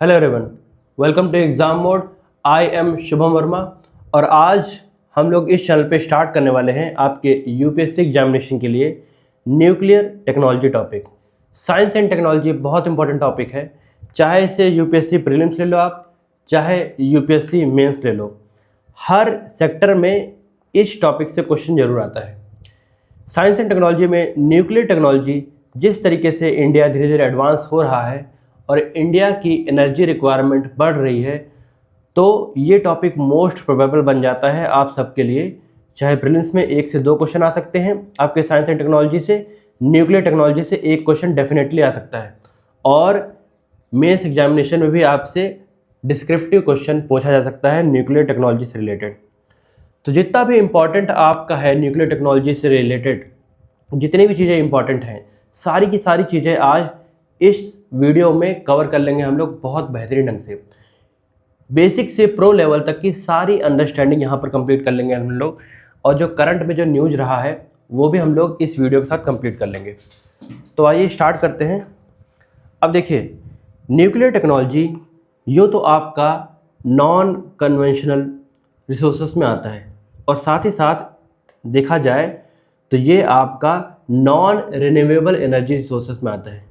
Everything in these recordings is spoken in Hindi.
Hello everyone, welcome to exam mode. I am Shubham Verma और आज हम लोग इस चैनल पे स्टार्ट करने वाले हैं आपके यूपीएससी एग्जामिनेशन के लिए nuclear technology topic. Science and technology बहुत इंपॉर्टेंट टॉपिक है, चाहे इसे यूपीएससी प्रीलिम्स ले लो आप, चाहे यूपीएससी मेंस ले लो, हर सेक्टर में इस टॉपिक से क्वेश्चन जरूर आता है। साइंस एंड टेक्नोलॉजी में न्यूक्लियर टेक्नोलॉजी जिस तरीके से इंडिया धीरे धीरे एडवांस हो रहा है और इंडिया की एनर्जी रिक्वायरमेंट बढ़ रही है, तो ये टॉपिक मोस्ट प्रोबेबल बन जाता है आप सबके लिए। चाहे प्रीलिम्स में 1 से 2 क्वेश्चन आ सकते हैं आपके साइंस एंड टेक्नोलॉजी से, न्यूक्लियर टेक्नोलॉजी से 1 क्वेश्चन डेफिनेटली आ सकता है, और मेंस एग्जामिनेशन में भी आपसे डिस्क्रिप्टिव क्वेश्चन पूछा जा सकता है न्यूक्लियर टेक्नोलॉजी से रिलेटेड। तो जितना भी इम्पॉर्टेंट आपका है न्यूक्लियर टेक्नोलॉजी से रिलेटेड, जितनी भी चीज़ें इंपॉर्टेंट हैं, सारी की सारी चीज़ें आज इस वीडियो में कवर कर लेंगे हम लोग बहुत बेहतरीन ढंग से। बेसिक से प्रो लेवल तक की सारी अंडरस्टैंडिंग यहाँ पर कंप्लीट कर लेंगे हम लोग, और जो करंट में जो न्यूज़ रहा है वो भी हम लोग इस वीडियो के साथ कंप्लीट कर लेंगे। तो आइए स्टार्ट करते हैं। अब देखिए, न्यूक्लियर टेक्नोलॉजी यूँ तो आपका नॉन कन्वेंशनल रिसोर्सेस में आता है, और साथ ही साथ देखा जाए तो ये आपका नॉन रिन्यूएबल एनर्जी रिसोर्सेस में आता है।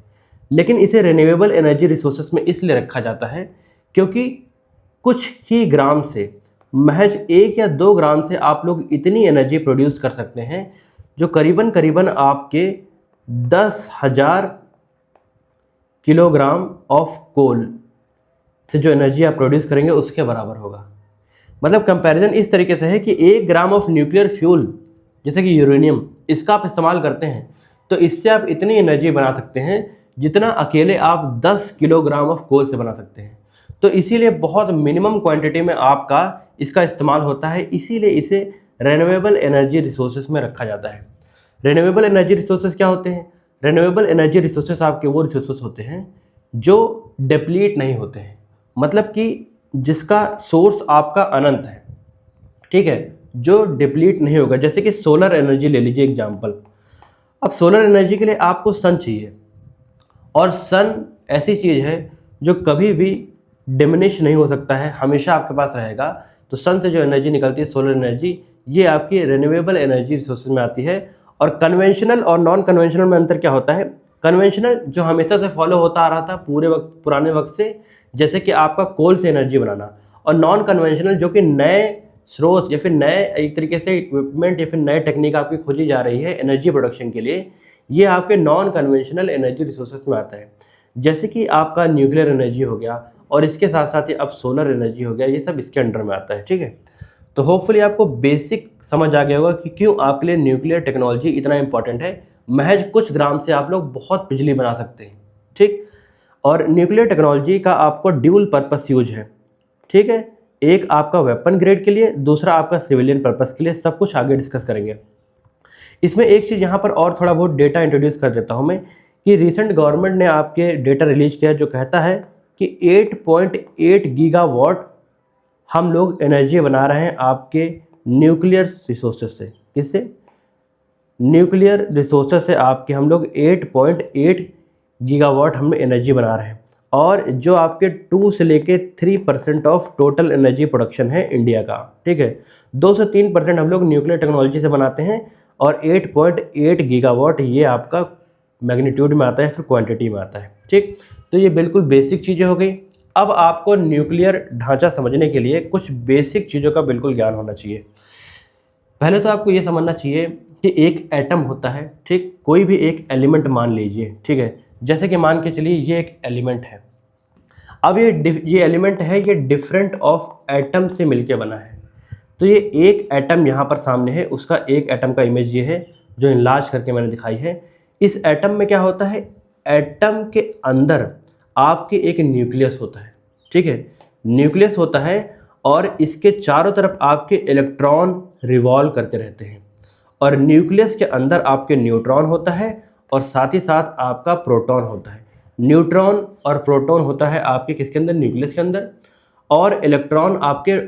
लेकिन इसे रिन्यूएबल एनर्जी रिसोर्सेस में इसलिए रखा जाता है क्योंकि कुछ ही ग्राम से, महज 1 या 2 ग्राम से आप लोग इतनी एनर्जी प्रोड्यूस कर सकते हैं जो करीबन करीबन आपके 10,000 किलोग्राम ऑफ कोल से जो एनर्जी आप प्रोड्यूस करेंगे उसके बराबर होगा। मतलब कंपैरिजन इस तरीके से है कि 1 ग्राम ऑफ न्यूक्लियर फ्यूल जैसे कि यूरेनियम, इसका आप इस्तेमाल करते हैं तो इससे आप इतनी एनर्जी बना सकते हैं जितना अकेले आप 10 किलोग्राम ऑफ कोल से बना सकते हैं। तो इसीलिए बहुत मिनिमम क्वांटिटी में आपका इसका इस्तेमाल होता है, इसीलिए इसे रिन्यूएबल एनर्जी रिसोर्सेज में रखा जाता है। रिन्यूएबल एनर्जी रिसोर्सेज क्या होते हैं? रिन्यूएबल एनर्जी रिसोर्सेज आपके वो रिसोर्सेज होते हैं जो डिप्लीट नहीं होते हैं, मतलब कि जिसका सोर्स आपका अनंत है, ठीक है, जो डिप्लीट नहीं होगा। जैसे कि सोलर एनर्जी ले लीजिए एग्जांपल। अब सोलर एनर्जी के लिए आपको सन चाहिए, और सन ऐसी चीज़ है जो कभी भी डिमिनिश नहीं हो सकता है, हमेशा आपके पास रहेगा। तो सन से जो एनर्जी निकलती है, सोलर एनर्जी, ये आपकी रिन्यूएबल एनर्जी रिसोर्सेज में आती है। और कन्वेंशनल और नॉन कन्वेंशनल में अंतर क्या होता है? कन्वेंशनल जो हमेशा से फॉलो होता आ रहा था पूरे वक्त, पुराने वक्त से, जैसे कि आपका कोल से एनर्जी बनाना, और नॉन कन्वेंशनल जो कि नए स्रोत या फिर नए एक तरीके से इक्विपमेंट या फिर नए टेक्निक आपकी खोजी जा रही है एनर्जी प्रोडक्शन के लिए, ये आपके नॉन कन्वेंशनल एनर्जी रिसोर्सेज में आता है। जैसे कि आपका न्यूक्लियर एनर्जी हो गया, और इसके साथ साथ ही अब सोलर एनर्जी हो गया, ये सब इसके अंडर में आता है, ठीक है। तो होपफुली आपको बेसिक समझ आ गया होगा कि क्यों आपके लिए न्यूक्लियर टेक्नोलॉजी इतना इंपॉर्टेंट है। महज कुछ ग्राम से आप लोग बहुत बिजली बना सकते हैं, ठीक। और न्यूक्लियर टेक्नोलॉजी का आपको ड्यूल पर्पस यूज है, ठीक है। एक आपका वेपन ग्रेड के लिए, दूसरा आपका सिविलियन पर्पस के लिए, सब कुछ आगे डिस्कस करेंगे। इसमें एक चीज़ यहाँ पर और थोड़ा बहुत डेटा इंट्रोड्यूस कर देता हूँ मैं, कि रिसेंट गवर्नमेंट ने आपके डेटा रिलीज किया जो कहता है कि 8.8 गीगावाट हम लोग एनर्जी बना रहे हैं आपके न्यूक्लियर रिसोर्सेज से। किससे? न्यूक्लियर रिसोर्सेज से आपके हम लोग 8.8 गीगावाट हम एनर्जी बना रहे हैं, और जो आपके 2 से लेके 3% ऑफ टोटल एनर्जी प्रोडक्शन है इंडिया का, ठीक है। 2 से 3% हम लोग न्यूक्लियर टेक्नोलॉजी से बनाते हैं, और 8.8 गीगावाट ये आपका मैग्नीट्यूड में आता है, फिर क्वांटिटी में आता है, ठीक। तो ये बिल्कुल बेसिक चीज़ें हो गई। अब आपको न्यूक्लियर ढांचा समझने के लिए कुछ बेसिक चीज़ों का बिल्कुल ज्ञान होना चाहिए। पहले तो आपको ये समझना चाहिए कि एक एटम होता है, ठीक, कोई भी एक एलिमेंट मान लीजिए, ठीक है। जैसे कि मान के चलिए ये एक एलिमेंट है। अब ये एलिमेंट है, ये डिफरेंट ऑफ एटम से मिलके बना है। तो ये एक एटम यहाँ पर सामने है, उसका एक एटम का इमेज ये है जो इनलार्ज करके मैंने दिखाई है। इस एटम में क्या होता है? एटम के अंदर आपके एक न्यूक्लियस होता है, ठीक है। न्यूक्लियस होता है, और इसके चारों तरफ आपके इलेक्ट्रॉन रिवॉल्व करते रहते हैं, और न्यूक्लियस के अंदर आपके न्यूट्रॉन होता है, और साथ ही साथ आपका प्रोटॉन होता है। न्यूट्रॉन और प्रोटॉन होता है आपके किसके अंदर? न्यूक्लियस के अंदर, और इलेक्ट्रॉन आपके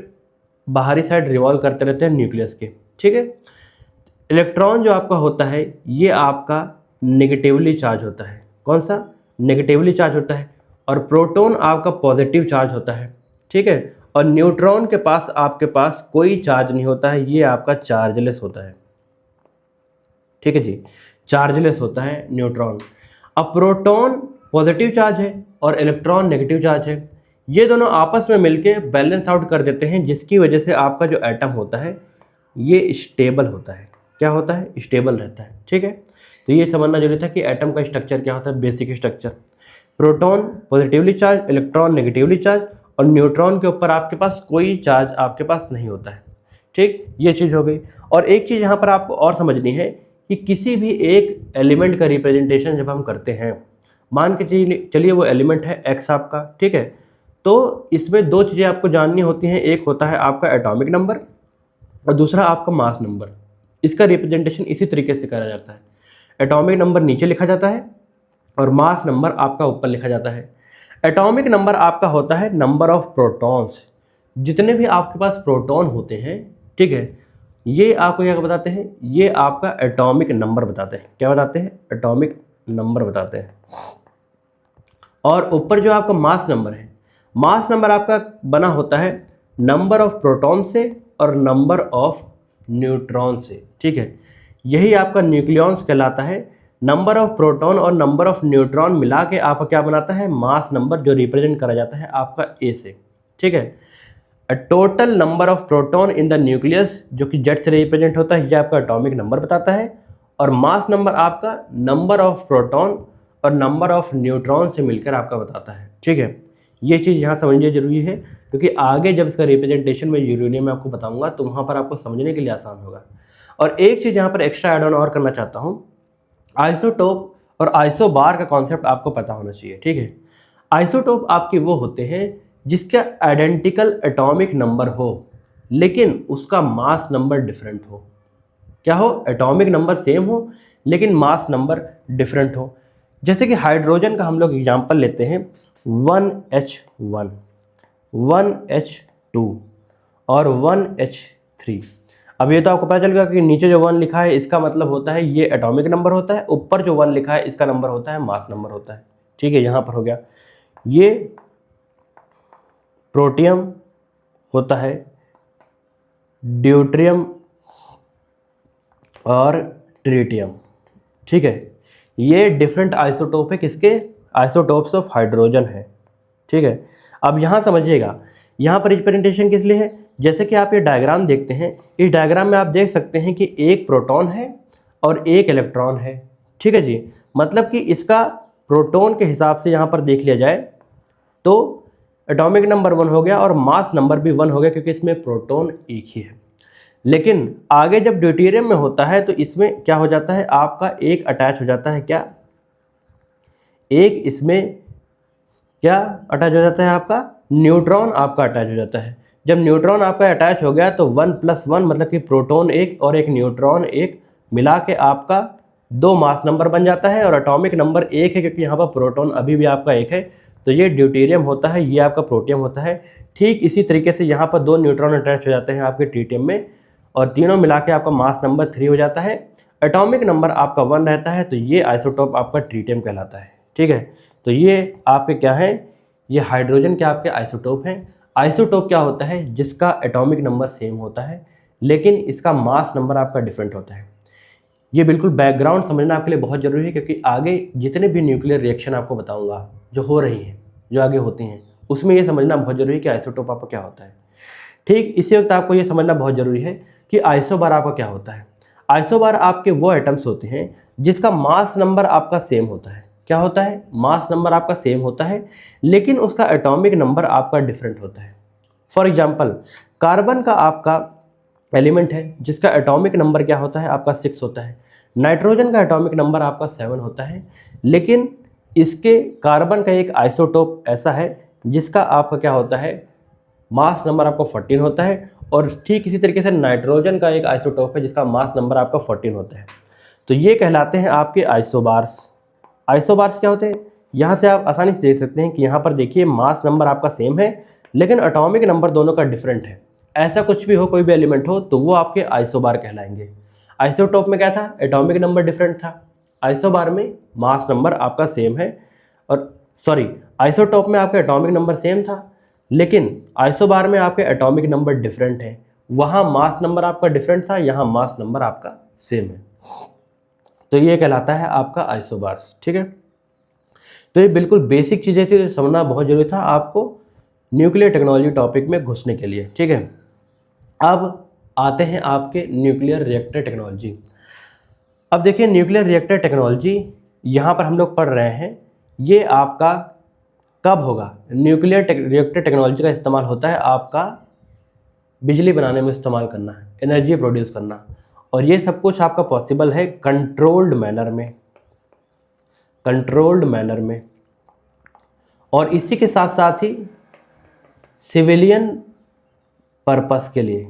बाहरी साइड रिवॉल्व करते रहते हैं न्यूक्लियस के, ठीक है। इलेक्ट्रॉन जो आपका होता है ये आपका नेगेटिवली चार्ज होता है। कौन सा? नेगेटिवली चार्ज होता है। और प्रोटॉन आपका पॉजिटिव चार्ज होता है, ठीक है, और न्यूट्रॉन के पास आपके पास कोई चार्ज नहीं होता है, ये आपका चार्जलेस होता है, ठीक है जी, चार्जलेस होता है न्यूट्रॉन। अब प्रोटॉन पॉजिटिव चार्ज है और इलेक्ट्रॉन नेगेटिव चार्ज है, ये दोनों आपस में मिलके बैलेंस आउट कर देते हैं, जिसकी वजह से आपका जो एटम होता है ये स्टेबल होता है। क्या होता है? स्टेबल रहता है, ठीक है। तो ये समझना जरूरी था कि एटम का स्ट्रक्चर क्या होता है, basic structure. Proton positively charge, electron negatively charge, और न्यूट्रॉन के ऊपर आपके पास कोई चार्ज आपके पास नहीं होता है, ठीक। ये चीज़ हो गई। और एक चीज़ यहाँ पर आपको और समझनी है कि किसी भी एक एलिमेंट का रिप्रेजेंटेशन जब हम करते हैं, मान के चलिए वो एलिमेंट है एक्स आपका, ठीक है, तो इसमें दो चीज़ें आपको जाननी होती हैं, एक होता है आपका एटॉमिक नंबर और दूसरा आपका मास नंबर। इसका रिप्रेजेंटेशन इसी तरीके से करा जाता है, एटॉमिक नंबर नीचे लिखा जाता है और मास नंबर आपका ऊपर लिखा जाता है। एटॉमिक नंबर आपका होता है नंबर ऑफ प्रोटॉन्स, जितने भी आपके पास प्रोटॉन होते हैं, ठीक है, ये आपको क्या बताते हैं, ये आपका एटॉमिक नंबर बताते हैं। क्या बताते हैं? एटॉमिक नंबर बताते हैं। और ऊपर जो आपका मास नंबर है, मास नंबर आपका बना होता है नंबर ऑफ प्रोटॉन से और नंबर ऑफ न्यूट्रॉन से, ठीक है। यही आपका न्यूक्लियॉन्स कहलाता है। नंबर ऑफ प्रोटॉन और नंबर ऑफ न्यूट्रॉन मिला के आपका क्या बनाता है, मास नंबर, जो रिप्रेजेंट करा जाता है आपका ए से, ठीक है। Total number of proton in the nucleus, जो कि जेड से रिप्रेजेंट होता है, ये आपका एटॉमिक नंबर बताता है। और मास नंबर आपका नंबर ऑफ प्रोटॉन और नंबर ऑफ न्यूट्रॉन से मिलकर आपका बताता है, ठीक है। ये चीज़ यहाँ समझनी जरूरी है, क्योंकि आगे जब इसका रिप्रेजेंटेशन मैं यूरेनियम में आपको बताऊंगा तो वहाँ पर आपको समझने के लिए आसान होगा। और एक चीज़ यहाँ पर एक्स्ट्रा एड ऑन और करना चाहता हूँ, आइसोटोप और आइसोबार का कॉन्सेप्ट आपको पता होना चाहिए, ठीक है। आइसोटोप आपके वो होते हैं जिसका आइडेंटिकल एटॉमिक नंबर हो लेकिन उसका मास नंबर डिफरेंट हो। क्या हो? एटॉमिक नंबर सेम हो लेकिन मास नंबर डिफरेंट हो। जैसे कि हाइड्रोजन का हम लोग एग्जांपल लेते हैं, 1H1, 1H2 और 1H3। अब ये तो आपको पता चल गया कि नीचे जो 1 लिखा है इसका मतलब होता है ये एटॉमिक नंबर होता है, ऊपर जो 1 लिखा है इसका नंबर होता है मास नंबर होता है, ठीक है। यहाँ पर हो गया, ये प्रोटियम होता है, ड्यूट्रियम और ट्रिटियम, ठीक है। ये डिफरेंट आइसोटोप है, किसके? आइसोटोप्स ऑफ हाइड्रोजन है, ठीक है। अब यहाँ समझिएगा, यहाँ पर रिप्रेजेंटेशन किस लिए है। जैसे कि आप ये डायग्राम देखते हैं, इस डायग्राम में आप देख सकते हैं कि एक प्रोटॉन है और एक इलेक्ट्रॉन है, ठीक है जी। मतलब कि इसका प्रोटॉन के हिसाब से यहाँ पर देख लिया जाए तो एटॉमिक नंबर 1 हो गया और मास नंबर भी 1 हो गया, क्योंकि इसमें प्रोटॉन एक ही है। लेकिन आगे जब ड्यूटेरियम में होता है तो इसमें क्या हो जाता है, आपका एक अटैच हो जाता है, क्या? एक इसमें क्या अटैच हो जाता है, आपका न्यूट्रॉन आपका अटैच हो जाता है। जब न्यूट्रॉन आपका अटैच हो गया तो 1+1 मतलब कि प्रोटॉन एक और एक न्यूट्रॉन एक मिला के आपका 2 मास नंबर बन जाता है और एटॉमिक नंबर 1 है, क्योंकि यहाँ पर प्रोटॉन अभी भी आपका एक है। तो ये ड्यूटेरियम होता है, ये आपका प्रोटियम होता है। ठीक इसी तरीके से यहाँ पर 2 न्यूट्रॉन अटैच हो जाते हैं आपके ट्रिटियम में और तीनों मिला के आपका मास नंबर 3 हो जाता है, एटॉमिक नंबर आपका 1 रहता है। तो ये आइसोटोप आपका ट्रिटियम कहलाता है, ठीक है। तो ये आपके क्या है, ये हाइड्रोजन के आपके आइसोटोप हैं। आइसोटोप क्या होता है, जिसका एटॉमिक नंबर सेम होता है लेकिन इसका मास नंबर आपका डिफरेंट होता है। ये बिल्कुल बैकग्राउंड समझना आपके लिए बहुत ज़रूरी है, क्योंकि आगे जितने भी न्यूक्लियर रिएक्शन आपको बताऊंगा जो हो रही हैं, जो आगे होती हैं, उसमें ये समझना बहुत ज़रूरी है कि आइसोटोप आपका क्या होता है। ठीक इसी वक्त आपको ये समझना बहुत ज़रूरी है कि आइसोबार आपका क्या होता है। आइसोबार आपके वो एटम्स होते हैं जिसका मास नंबर आपका सेम होता है। क्या होता है? मास नंबर आपका सेम होता है लेकिन उसका एटॉमिक नंबर आपका डिफरेंट होता है। फॉर एग्जांपल, कार्बन का आपका एलिमेंट है जिसका एटॉमिक नंबर क्या होता है, आपका 6 होता है। नाइट्रोजन का एटॉमिक नंबर आपका 7 होता है, लेकिन इसके कार्बन का एक आइसोटोप ऐसा है जिसका आपका क्या होता है, मास नंबर आपका 14 होता है। और ठीक इसी तरीके से नाइट्रोजन का एक आइसोटोप है जिसका मास नंबर आपका 14 होता है। तो ये कहलाते हैं आपके आइसोबार्स। आइसोबार्स क्या होते हैं, यहाँ से आप आसानी से देख सकते हैं कि यहाँ पर देखिए मास नंबर आपका सेम है लेकिन एटॉमिक नंबर दोनों का डिफरेंट है। ऐसा कुछ भी हो, कोई भी एलिमेंट हो, तो वो आपके आइसोबार कहलाएंगे। आइसोटोप में क्या था, एटॉमिक नंबर डिफरेंट था। आइसोबार में मास नंबर आपका सेम है और सॉरी, आइसोटोप में आपके एटॉमिक नंबर सेम था, लेकिन आइसोबार में आपके एटॉमिक नंबर डिफरेंट हैं। वहाँ मास नंबर आपका डिफरेंट था, यहाँ मास नंबर आपका सेम है। तो ये कहलाता है आपका आइसोबार्स। ठीक है, तो ये बिल्कुल बेसिक चीज़ें थी, तो समझना बहुत जरूरी था आपको न्यूक्लियर टेक्नोलॉजी टॉपिक में घुसने के लिए। ठीक है, अब आते हैं आपके न्यूक्लियर रिएक्टर टेक्नोलॉजी। अब देखिए, न्यूक्लियर रिएक्टर टेक्नोलॉजी यहाँ पर हम लोग पढ़ रहे हैं, ये आपका कब होगा? न्यूक्लियर रिएक्टर टेक्नोलॉजी का इस्तेमाल होता है आपका बिजली बनाने में इस्तेमाल करना है, एनर्जी प्रोड्यूस करना, और ये सब कुछ आपका पॉसिबल है कंट्रोल्ड मैनर में, कंट्रोल्ड मैनर में। और इसी के साथ साथ ही सिविलियन पर्पस के लिए।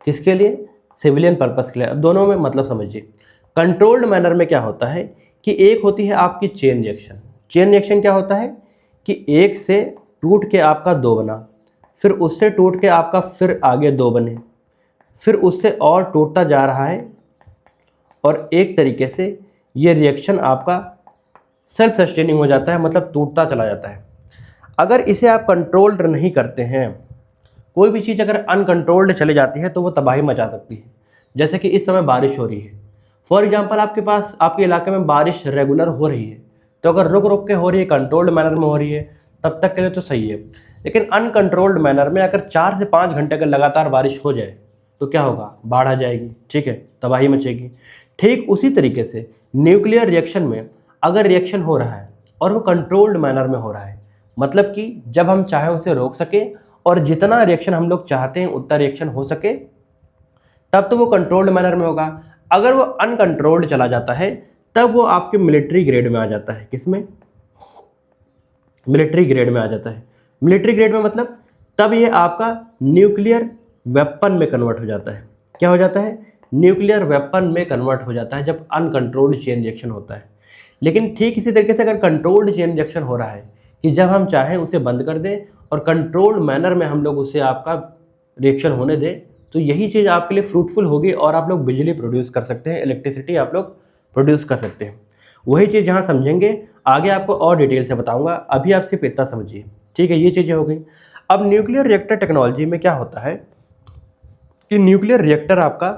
किसके लिए? सिविलियन पर्पस के लिए। अब दोनों में मतलब समझिए। कंट्रोल्ड मैनर में क्या होता है कि एक होती है आपकी चेन रिएक्शन। चेन रिएक्शन क्या होता है कि एक से टूट के आपका दो बना, फिर उससे टूट के आपका फिर आगे दो बने, फिर उससे और टूटता जा रहा है, और एक तरीके से ये रिएक्शन आपका सेल्फ सस्टेनिंग हो जाता है, मतलब टूटता चला जाता है। अगर इसे आप कंट्रोल्ड नहीं करते हैं, कोई भी चीज़ अगर अनकंट्रोल्ड चली जाती है तो वो तबाही मचा सकती है। जैसे कि इस समय बारिश हो रही है, फॉर एग्जांपल आपके पास आपके इलाके में बारिश रेगुलर हो रही है, तो अगर रुक रुक के हो रही है, कंट्रोल्ड मैनर में हो रही है, तब तक के लिए तो सही है। लेकिन अनकंट्रोल्ड मैनर में अगर 4 से 5 घंटे का लगातार बारिश हो जाए तो क्या होगा? बाढ़ आ जाएगी। ठीक है, तबाही मचेगी। ठीक उसी तरीके से न्यूक्लियर रिएक्शन में अगर रिएक्शन हो रहा है और वो कंट्रोल्ड मैनर में हो रहा है, मतलब कि जब हम चाहे उसे रोक सके, और जितना रिएक्शन हम लोग चाहते हैं उतना रिएक्शन हो सके, तब तो वो कंट्रोल्ड मैनर में होगा। अगर वो अनकंट्रोल्ड चला जाता है तब वो आपके मिलिट्री ग्रेड में आ जाता है। किसमें? मिलिट्री ग्रेड में आ जाता है। मिलिट्री ग्रेड में मतलब तब ये आपका न्यूक्लियर वेपन में कन्वर्ट हो जाता है। क्या हो जाता है? न्यूक्लियर वेपन में कन्वर्ट हो जाता है जब अनकंट्रोल्ड चेन रिएक्शन होता है। लेकिन ठीक इसी तरीके से अगर कंट्रोल्ड चेन रिएक्शन हो रहा है कि जब हम चाहें उसे बंद कर दें और कंट्रोल्ड मैनर में हम लोग उसे आपका रिएक्शन होने दें, तो यही चीज़ आपके लिए फ्रूटफुल होगी और आप लोग बिजली प्रोड्यूस कर सकते हैं, इलेक्ट्रिसिटी आप लोग प्रोड्यूस कर सकते हैं। वही चीज़ जहाँ समझेंगे, आगे आपको और डिटेल से बताऊंगा, अभी आप सिर्फ इतना समझिए। ठीक है, ये चीज़ें हो गई। अब न्यूक्लियर रिएक्टर टेक्नोलॉजी में क्या होता है कि न्यूक्लियर रिएक्टर आपका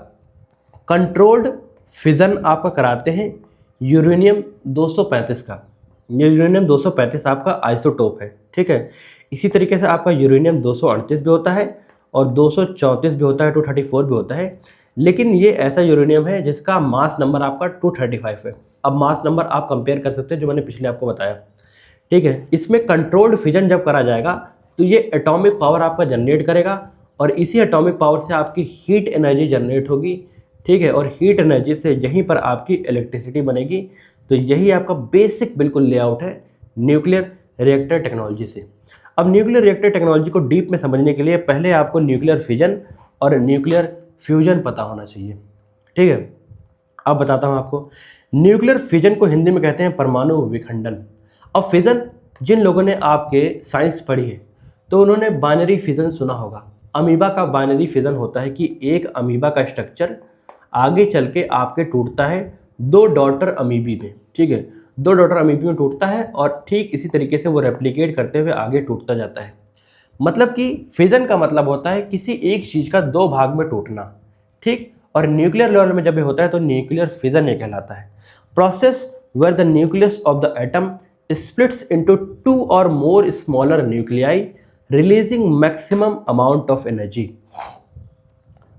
कंट्रोल्ड फिजन आपका कराते हैं यूरेनियम 235 का। यूरेनियम 235 आपका आइसोटोप है। ठीक है, इसी तरीके से आपका यूरेनियम 238 भी होता है और 234 भी होता है, 234 भी होता है। लेकिन ये ऐसा यूरेनियम है जिसका मास नंबर आपका 235 है। अब मास नंबर आप कंपेयर कर सकते हैं, जो मैंने पिछले आपको बताया। ठीक है, इसमें कंट्रोल्ड फिजन जब करा जाएगा तो ये एटॉमिक पावर आपका जनरेट करेगा, और इसी एटॉमिक पावर से आपकी हीट एनर्जी जनरेट होगी। ठीक है, और हीट एनर्जी से यहीं पर आपकी इलेक्ट्रिसिटी बनेगी। तो यही आपका बेसिक बिल्कुल लेआउट है न्यूक्लियर रिएक्टर टेक्नोलॉजी से। अब न्यूक्लियर रिएक्टर टेक्नोलॉजी को डीप में समझने के लिए पहले आपको न्यूक्लियर फिजन और न्यूक्लियर फ्यूजन पता होना चाहिए। ठीक है, अब बताता हूँ आपको। न्यूक्लियर फिजन को हिंदी में कहते हैं परमाणु विखंडन। अब फिजन, जिन लोगों ने आपके साइंस पढ़ी है तो उन्होंने बाइनरी फिजन सुना होगा। अमीबा का बाइनरी फिजन होता है कि एक अमीबा का स्ट्रक्चर आगे चल के आपके टूटता है 2 डॉटर अमीबी में। ठीक है, 2 डॉटर अमीबी में टूटता है और ठीक इसी तरीके से वो रेप्लिकेट करते हुए आगे टूटता जाता है। मतलब कि फिजन का मतलब होता है किसी एक चीज़ का 2 भाग में टूटना। ठीक, और न्यूक्लियर लेवल में जब ये होता है तो न्यूक्लियर फिजन ये कहलाता है। Process where the nucleus of the atom splits into 2 or more smaller nuclei releasing maximum amount of energy।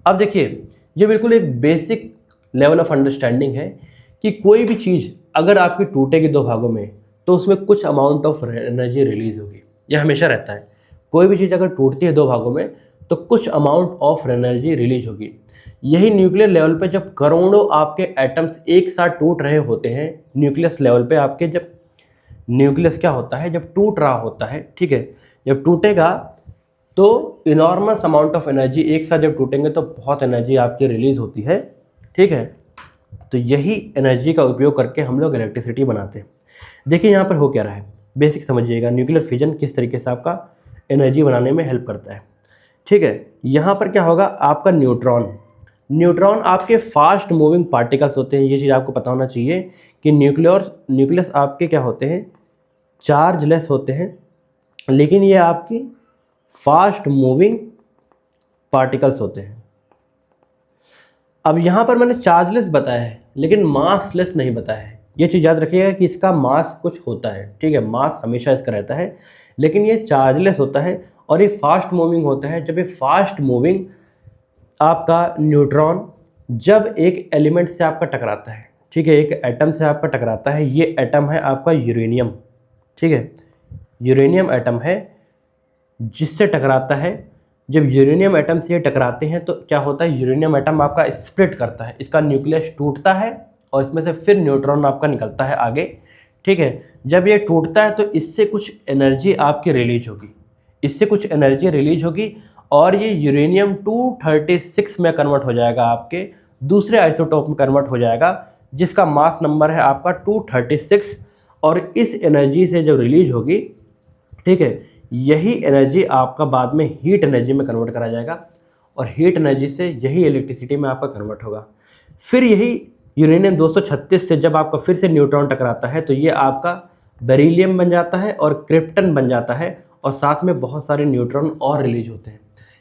अब देखिए, ये बिल्कुल एक बेसिक लेवल ऑफ अंडरस्टैंडिंग है कि कोई भी चीज़ अगर आपकी टूटेगी 2 भागों में तो उसमें कुछ अमाउंट ऑफ एनर्जी रिलीज होगी। यह हमेशा रहता है। कोई भी चीज़ अगर टूटती है 2 भागों में तो कुछ अमाउंट ऑफ एनर्जी रिलीज होगी। यही न्यूक्लियर लेवल पे जब करोड़ों आपके एटम्स एक साथ टूट रहे होते हैं, न्यूक्लियस लेवल पे आपके जब न्यूक्लियस क्या होता है जब टूट रहा होता है, ठीक है, जब टूटेगा तो इनॉर्मस अमाउंट ऑफ एनर्जी, एक साथ जब टूटेंगे तो बहुत एनर्जी आपकी रिलीज होती है। ठीक है, तो यही एनर्जी का उपयोग करके हम लोग इलेक्ट्रिसिटी बनाते हैं। देखिए यहाँ पर हो क्या रहा है, बेसिक समझिएगा न्यूक्लियर फिजन किस तरीके से आपका एनर्जी बनाने में हेल्प करता है। ठीक है, यहाँ पर क्या होगा, आपका न्यूट्रॉन आपके फास्ट मूविंग पार्टिकल्स होते हैं। ये चीज़ आपको पता होना चाहिए कि न्यूक्लियस आपके क्या होते हैं, चार्जलेस होते हैं, लेकिन ये आपकी फास्ट मूविंग पार्टिकल्स होते हैं। अब यहाँ पर मैंने चार्जलेस बताया है लेकिन मासलेस नहीं बताया है। ये चीज़ याद रखिएगा कि इसका मास कुछ होता है, ठीक है, मास हमेशा इसका रहता है, लेकिन ये चार्जलेस होता है और ये फास्ट मूविंग होता है। जब ये फास्ट मूविंग आपका न्यूट्रॉन जब एक एलिमेंट से आपका टकराता है, ठीक है, एक एटम से आपका टकराता है, ये एटम है आपका यूरेनियम, ठीक है, यूरेनियम एटम है जिससे टकराता है। जब यूरेनियम एटम से ये टकराते हैं तो क्या होता है, यूरेनियम एटम आपका स्प्लिट करता है, इसका न्यूक्लियस टूटता है और इसमें से फिर न्यूट्रॉन आपका निकलता है आगे, ठीक है। जब ये टूटता है तो इससे कुछ एनर्जी आपकी रिलीज होगी, इससे कुछ एनर्जी रिलीज होगी और ये यूरेनियम 236 में कन्वर्ट हो जाएगा, आपके दूसरे आइसोटोप में कन्वर्ट हो जाएगा जिसका मास नंबर है आपका 236। और इस एनर्जी से जब रिलीज होगी, ठीक है, यही एनर्जी आपका बाद में हीट एनर्जी में कन्वर्ट करा जाएगा और हीट एनर्जी से यही इलेक्ट्रिसिटी में आपका कन्वर्ट होगा। फिर यही यूरेनियम 236 से जब आपका फिर से न्यूट्रॉन टकराता है तो ये आपका बेरिलियम बन जाता है और क्रिप्टन बन जाता है और साथ में बहुत सारे न्यूट्रॉन और रिलीज होते हैं।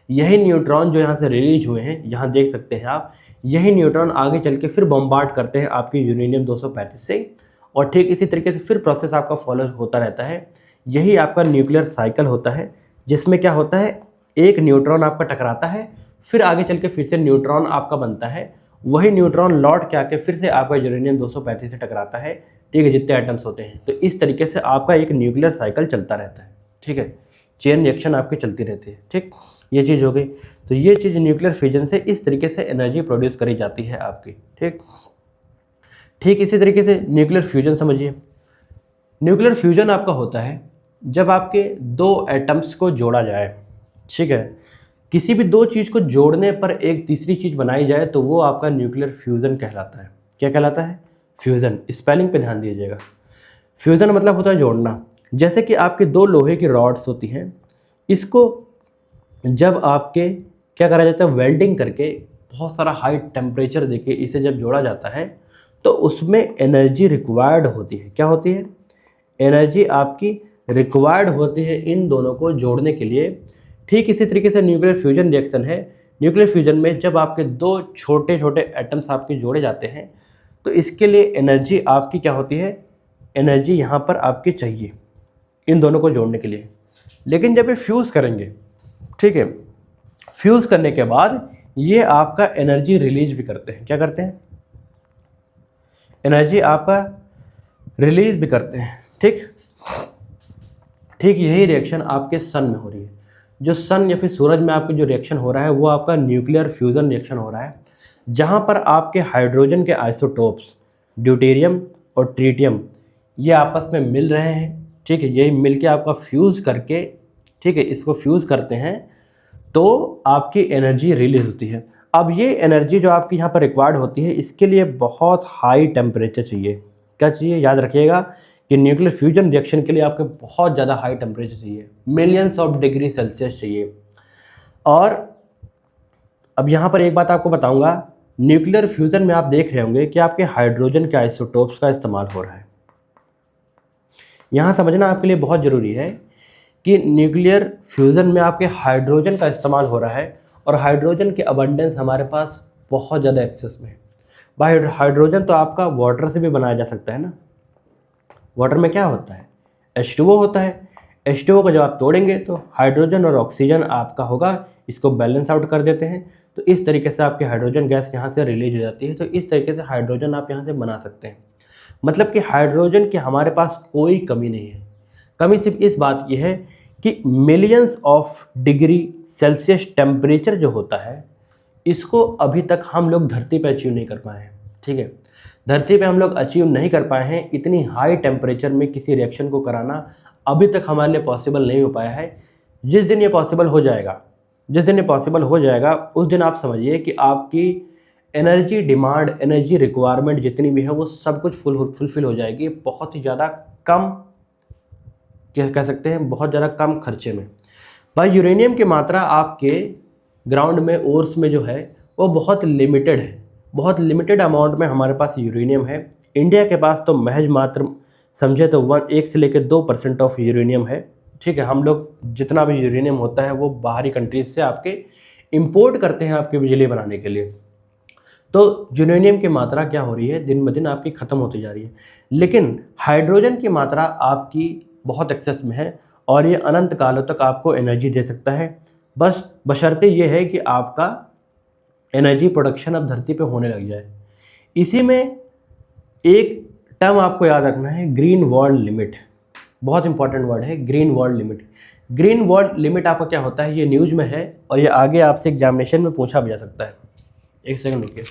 यही न्यूट्रॉन जो यहाँ से रिलीज हुए हैं, यहाँ देख सकते हैं आप, यही न्यूट्रॉन आगे चल के फिर बम्बार्ड करते हैं आपके यूरेनियम 235 से और ठीक इसी तरीके से फिर प्रोसेस आपका फॉलो होता रहता है। यही आपका न्यूक्लियर साइकिल होता है जिसमें क्या होता है, एक न्यूट्रॉन आपका टकराता है, फिर आगे चल के फिर से न्यूट्रॉन आपका बनता है, वही न्यूट्रॉन लौट के आके फिर से आपका यूरेनियम 235 से टकराता है, ठीक है, जितने एटम्स होते हैं। तो इस तरीके से आपका एक न्यूक्लियर साइकिल चलता रहता है, ठीक है, चेन रिएक्शन आपकी चलती रहती है, ठीक, ये चीज़ हो गई। तो ये चीज़ न्यूक्लियर फ्यूजन से इस तरीके से एनर्जी प्रोड्यूस करी जाती है आपकी, ठीक इसी तरीके से न्यूक्लियर फ्यूजन समझिए। न्यूक्लियर फ्यूजन आपका होता है जब आपके दो एटम्स को जोड़ा जाए, ठीक है, किसी भी दो चीज़ को जोड़ने पर एक तीसरी चीज़ बनाई जाए तो वो आपका न्यूक्लियर फ्यूजन कहलाता है। क्या कहलाता है? फ्यूज़न। स्पेलिंग पे ध्यान दीजिएगा। फ्यूज़न मतलब होता है जोड़ना। जैसे कि आपके दो लोहे की रॉड्स होती हैं, इसको जब आपके क्या करा जाता है, वेल्डिंग करके बहुत सारा हाई टेम्परेचर देके इसे जब जोड़ा जाता है तो उसमें एनर्जी रिक्वायर्ड होती है। क्या होती है? एनर्जी आपकी रिक्वायर्ड होती है इन दोनों को जोड़ने के लिए। ठीक इसी तरीके से न्यूक्लियर फ्यूजन रिएक्शन है। न्यूक्लियर फ्यूजन में जब आपके दो छोटे छोटे एटम्स आपके जोड़े जाते हैं तो इसके लिए एनर्जी आपकी क्या होती है, एनर्जी यहाँ पर आपकी चाहिए इन दोनों को जोड़ने के लिए। लेकिन जब ये फ्यूज़ करेंगे, ठीक है, फ्यूज़ करने के बाद ये आपका एनर्जी रिलीज भी करते हैं। क्या करते हैं? एनर्जी आपका रिलीज भी करते हैं। ठीक यही रिएक्शन आपके सन में हो रही है। जो सन या फिर सूरज में आपके जो रिएक्शन हो रहा है वो आपका न्यूक्लियर फ्यूजन रिएक्शन हो रहा है, जहाँ पर आपके हाइड्रोजन के आइसोटोप्स ड्यूटेरियम और ट्रीटियम ये आपस में मिल रहे हैं। ठीक है, यही मिल के आपका फ्यूज़ करके, ठीक है, इसको फ्यूज़ करते हैं तो आपकी एनर्जी रिलीज होती है। अब ये एनर्जी जो आपकी यहाँ पर रिक्वायर्ड होती है, इसके लिए बहुत हाई टेम्परेचर चाहिए। क्या चाहिए? याद रखिएगा कि न्यूक्लियर फ्यूजन रिएक्शन के लिए आपको बहुत ज़्यादा हाई टेम्परेचर चाहिए, मिलियंस ऑफ डिग्री सेल्सियस चाहिए। और अब यहाँ पर एक बात आपको बताऊँगा, न्यूक्लियर फ्यूजन में आप देख रहे होंगे कि आपके हाइड्रोजन के आइसोटोप्स का इस्तेमाल हो रहा है। यहाँ समझना आपके लिए बहुत ज़रूरी है कि न्यूक्लियर फ्यूज़न में आपके हाइड्रोजन का इस्तेमाल हो रहा है और हाइड्रोजन के अबंडेंस हमारे पास बहुत ज़्यादा एक्सेस में है। भाई हाइड्रोजन तो आपका वाटर से भी बनाया जा सकता है ना। वाटर में क्या होता है? H2O होता है। H2O को जब आप तोड़ेंगे तो हाइड्रोजन और ऑक्सीजन आपका होगा, इसको बैलेंस आउट कर देते हैं। तो इस तरीके से आपकी हाइड्रोजन गैस यहाँ से रिलीज हो जाती है। तो इस तरीके से हाइड्रोजन आप यहाँ से बना सकते हैं। मतलब कि हाइड्रोजन की हमारे पास कोई कमी नहीं है। कमी सिर्फ इस बात की है कि millions of degree Celsius temperature जो होता है, इसको अभी तक हम लोग धरती पर अचीव नहीं कर पाए हैं। ठीक है, धरती पे हम लोग अचीव नहीं कर पाए हैं। इतनी हाई टेम्परेचर में किसी रिएक्शन को कराना अभी तक हमारे लिए पॉसिबल नहीं हो पाया है। जिस दिन ये पॉसिबल हो जाएगा, जिस दिन ये पॉसिबल हो जाएगा उस दिन आप समझिए कि आपकी एनर्जी डिमांड, एनर्जी रिक्वायरमेंट जितनी भी है वो सब कुछ फुलफिल हो जाएगी। बहुत ही ज़्यादा कम, क्या कह सकते हैं, बहुत ज़्यादा कम खर्चे में। भाई यूरेनियम की मात्रा आपके ग्राउंड में, ओर्स में जो है वो बहुत लिमिटेड है। बहुत लिमिटेड अमाउंट में हमारे पास यूरेनियम है। इंडिया के पास तो महज मात्र समझे तो 1 से लेकर 2% ऑफ यूरेनियम है। ठीक है, हम लोग जितना भी यूरेनियम होता है वो बाहरी कंट्रीज से आपके इंपोर्ट करते हैं आपकी बिजली बनाने के लिए। तो यूरेनियम की मात्रा क्या हो रही है, दिन ब दिन आपकी ख़त्म होती जा रही है। लेकिन हाइड्रोजन की मात्रा आपकी बहुत एक्सेस में है और ये अनंत कालों तक आपको एनर्जी दे सकता है। बस बशर्ते ये है कि आपका एनर्जी प्रोडक्शन अब धरती पे होने लग जाए। इसी में एक टर्म आपको याद रखना है, ग्रीन वर्ल्ड लिमिट। बहुत इंपॉर्टेंट वर्ड है green world limit. Green world limit आपका क्या होता है, ये न्यूज़ में है और ये आगे आपसे एग्जामिनेशन में पूछा भी जा सकता है। एक सेकंड रुकिए।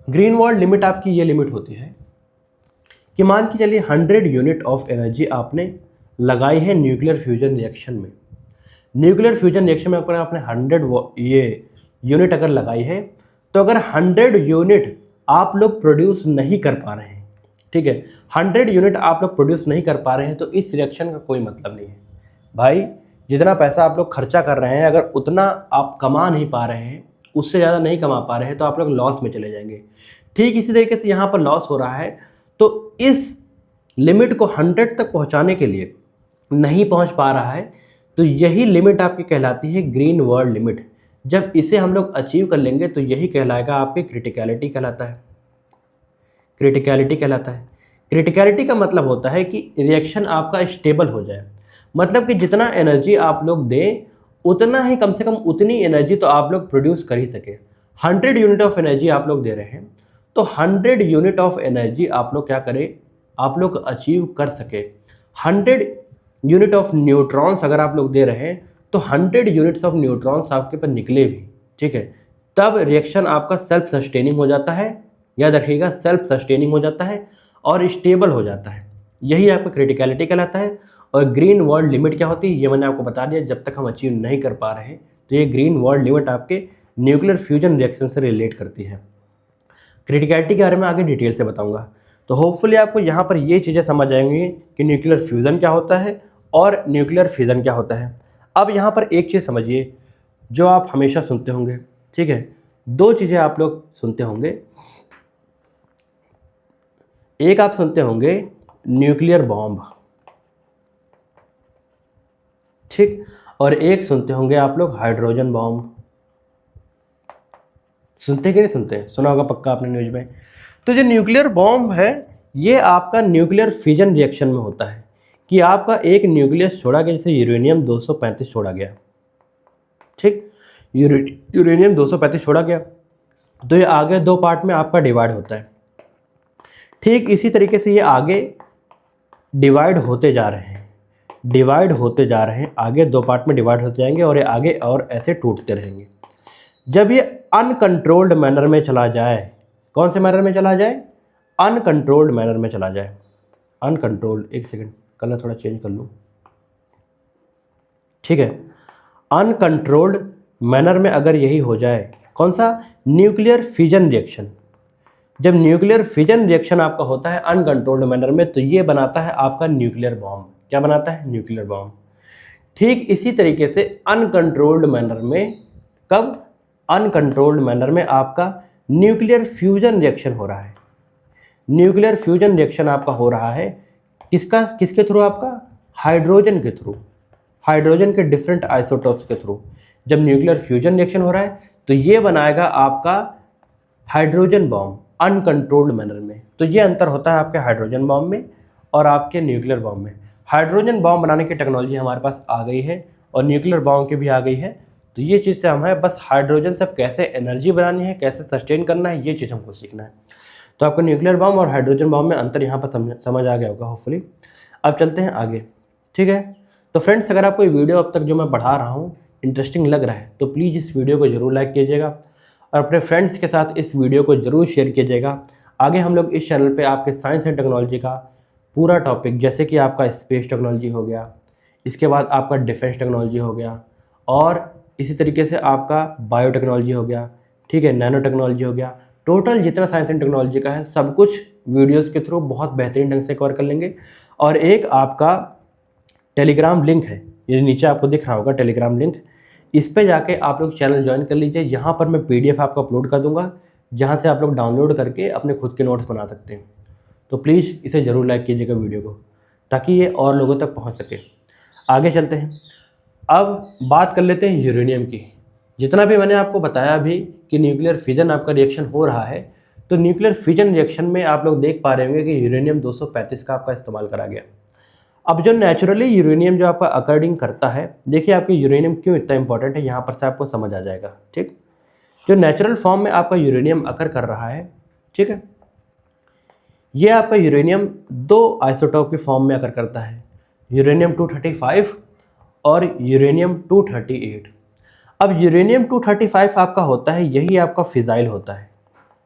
ग्रीन वर्ल्ड लिमिट आपकी ये लिमिट होती है कि मान के चलिए 100 यूनिट ऑफ एनर्जी आपने लगाई है न्यूक्लियर फ्यूजन रिएक्शन में। न्यूक्लियर फ्यूजन रिएक्शन में अगर आपने 100 ये यूनिट अगर लगाई है, तो अगर 100 यूनिट आप लोग प्रोड्यूस नहीं कर पा रहे हैं, ठीक है, 100 यूनिट आप लोग प्रोड्यूस नहीं कर पा रहे हैं, तो इस रिएक्शन का कोई मतलब नहीं है भाई। जितना पैसा आप लोग खर्चा कर रहे हैं, अगर उतना आप कमा नहीं पा रहे हैं, उससे ज़्यादा नहीं कमा पा रहे हैं, तो आप लोग लॉस में चले जाएंगे। ठीक इसी तरीके से यहाँ पर लॉस हो रहा है। तो इस लिमिट को 100 तक पहुँचाने के लिए नहीं पहुँच पा रहा है, तो यही लिमिट आपकी कहलाती है ग्रीन वर्ल्ड लिमिट। जब इसे हम लोग अचीव कर लेंगे तो यही कहलाएगा आपकी क्रिटिकलिटी कहलाता है। क्रिटिकलिटी कहलाता है। क्रिटिकलिटी का मतलब होता है कि रिएक्शन आपका स्टेबल हो जाए, मतलब कि जितना एनर्जी आप लोग दें उतना ही, कम से कम उतनी एनर्जी तो आप लोग प्रोड्यूस कर ही सके। 100 यूनिट ऑफ एनर्जी आप लोग दे रहे हैं, तो 100 यूनिट ऑफ एनर्जी आप लोग क्या करें, आप लोग अचीव कर सके। 100 यूनिट ऑफ न्यूट्रॉन्स अगर आप लोग दे रहे हैं, तो 100 यूनिट्स ऑफ न्यूट्रॉन्स आपके पास निकले भी, ठीक है, तब रिएक्शन आपका सेल्फ सस्टेनिंग हो जाता है। याद रखिएगा, सेल्फ सस्टेनिंग हो जाता है और स्टेबल हो जाता है। यही आपका क्रिटिकलिटी कहलाता है। और ग्रीन वर्ल्ड लिमिट क्या होती है, ये मैंने आपको बता दिया। जब तक हम अचीव नहीं कर पा रहे हैं, तो ये ग्रीन वर्ल्ड लिमिट आपके न्यूक्लियर फ्यूजन रिएक्शन से रिलेट करती है। क्रिटिकलिटी के बारे में आगे डिटेल से बताऊंगा। तो होपफुली आपको यहाँ पर ये चीज़ें समझ आएंगी कि न्यूक्लियर फ्यूज़न क्या होता है और न्यूक्लियर फिजन क्या होता है। अब यहाँ पर एक चीज़ समझिए जो आप हमेशा सुनते होंगे, ठीक है, दो चीज़ें आप लोग सुनते होंगे। एक आप सुनते होंगे न्यूक्लियर बॉम्ब, ठीक, और एक सुनते होंगे आप लोग हाइड्रोजन बॉम्ब। सुनते कि नहीं सुनते, सुना होगा पक्का आपने न्यूज़ में। तो जो न्यूक्लियर बॉम्ब है, ये आपका न्यूक्लियर फिजन रिएक्शन में होता है कि आपका एक न्यूक्लियस छोड़ा गया, जैसे यूरेनियम 235 छोड़ा गया, ठीक, यूरेनियम 235 छोड़ा गया, तो ये आगे दो पार्ट में आपका डिवाइड होता है। ठीक इसी तरीके से ये आगे डिवाइड होते जा रहे हैं, डिवाइड होते जा रहे हैं, आगे दो पार्ट में डिवाइड होते जाएंगे और ये आगे और ऐसे टूटते रहेंगे। जब ये अनकंट्रोल्ड मैनर में चला जाए, कौन से मैनर में चला जाए, अनकंट्रोल्ड मैनर में चला जाए, अनकंट्रोल्ड, एक सेकंड कलर थोड़ा चेंज कर लूँ, ठीक है, अनकंट्रोल्ड मैनर में अगर यही हो जाए, कौन सा, न्यूक्लियर फिजन रिएक्शन। जब न्यूक्लियर फिजन रिएक्शन आपका होता है अनकंट्रोल्ड मैनर में, तो ये बनाता है आपका न्यूक्लियर बॉम्ब। क्या बनाता है, न्यूक्लियर बॉम्ब। ठीक इसी तरीके से अनकंट्रोल्ड मैनर में, कब, अनकंट्रोल्ड मैनर में आपका न्यूक्लियर फ्यूजन रिएक्शन हो रहा है। न्यूक्लियर फ्यूजन रिएक्शन आपका हो रहा है किसका, किसके थ्रू, आपका हाइड्रोजन के थ्रू, हाइड्रोजन के डिफरेंट आइसोटोप्स के थ्रू। जब न्यूक्लियर फ्यूजन रिएक्शन हो रहा है, तो ये बनाएगा आपका हाइड्रोजन बॉम्ब अनकंट्रोल्ड मैनर में। तो ये अंतर होता है आपके हाइड्रोजन बॉम्ब में और आपके न्यूक्लियर बॉम्ब में। हाइड्रोजन बॉम्ब बनाने की टेक्नोलॉजी हमारे पास आ गई है और न्यूक्लियर बॉम्ब की भी आ गई है। तो ये चीज़ से हमें बस हाइड्रोजन से कैसे एनर्जी बनानी है, कैसे सस्टेन करना है, ये चीज़ हमको सीखना है। तो आपको न्यूक्लियर बॉम्ब और हाइड्रोजन बॉम्ब में अंतर यहाँ पर समझ आ गया होगा होपफुली। अब चलते हैं आगे, ठीक है। तो फ्रेंड्स, अगर आपको ये वीडियो अब तक जो मैं पढ़ा रहा हूँ इंटरेस्टिंग लग रहा है, तो प्लीज़ इस वीडियो को ज़रूर लाइक कीजिएगा और अपने फ्रेंड्स के साथ इस वीडियो को ज़रूर शेयर कीजिएगा। आगे हम लोग इस चैनल पे आपके साइंस एंड टेक्नोलॉजी का पूरा टॉपिक, जैसे कि आपका स्पेस टेक्नोलॉजी हो गया, इसके बाद आपका डिफेंस टेक्नोलॉजी हो गया, और इसी तरीके से आपका बायोटेक्नोलॉजी हो गया, ठीक है, नैनो टेक्नोलॉजी हो गया, टोटल जितना साइंस एंड टेक्नोलॉजी का है सब कुछ वीडियोस के थ्रू बहुत बेहतरीन ढंग से कवर कर लेंगे। और एक आपका टेलीग्राम लिंक है, ये नीचे आपको दिख रहा होगा टेलीग्राम लिंक, इस पे जाके आप लोग चैनल ज्वाइन कर लीजिए। यहाँ पर मैं PDF आपको अपलोड कर दूंगा, जहाँ से आप लोग डाउनलोड करके अपने खुद के नोट्स बना सकते हैं। तो प्लीज़ इसे ज़रूर लाइक कीजिएगा वीडियो को, ताकि ये और लोगों तक पहुँच सके। आगे चलते हैं, अब बात कर लेते हैं यूरेनियम की। जितना भी मैंने आपको बताया अभी कि न्यूक्लियर फिजन आपका रिएक्शन हो रहा है, तो न्यूक्लियर फिजन रिएक्शन में आप लोग देख पा रहे होंगे कि यूरेनियम 235 का आपका इस्तेमाल करा गया। अब जो नेचुरली यूरेनियम जो आपका अकॉर्डिंग करता है, देखिए आपके यूरेनियम क्यों इतना इंपॉर्टेंट है, यहाँ पर से आपको समझ आ जाएगा। ठीक, जो नेचुरल फॉर्म में आपका यूरेनियम अकर कर रहा है, ठीक है, ये आपका यूरेनियम 2 आइसोटोप के फॉर्म में अकर करता है, यूरेनियम 235 और यूरेनियम 238। अब यूरेनियम 235 आपका होता है, यही आपका फिजाइल होता है।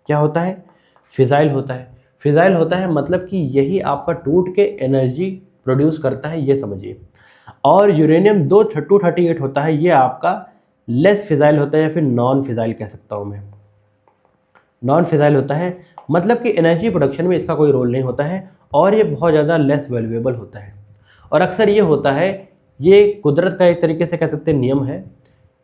क्या होता है? फिजाइल होता है। फिजाइल होता है मतलब कि यही आपका टूट के एनर्जी प्रोड्यूस करता है, ये समझिए। और यूरेनियम 238 होता है, ये आपका लेस फिजाइल होता है, या फिर नॉन फिजाइल कह सकता हूँ मैं। नॉन फिजाइल होता है मतलब कि एनर्जी प्रोडक्शन में इसका कोई रोल नहीं होता है, और ये बहुत ज़्यादा लेस वैल्यूएबल होता है। और अक्सर ये होता है, ये कुदरत का एक तरीके से कह सकते हैं नियम है,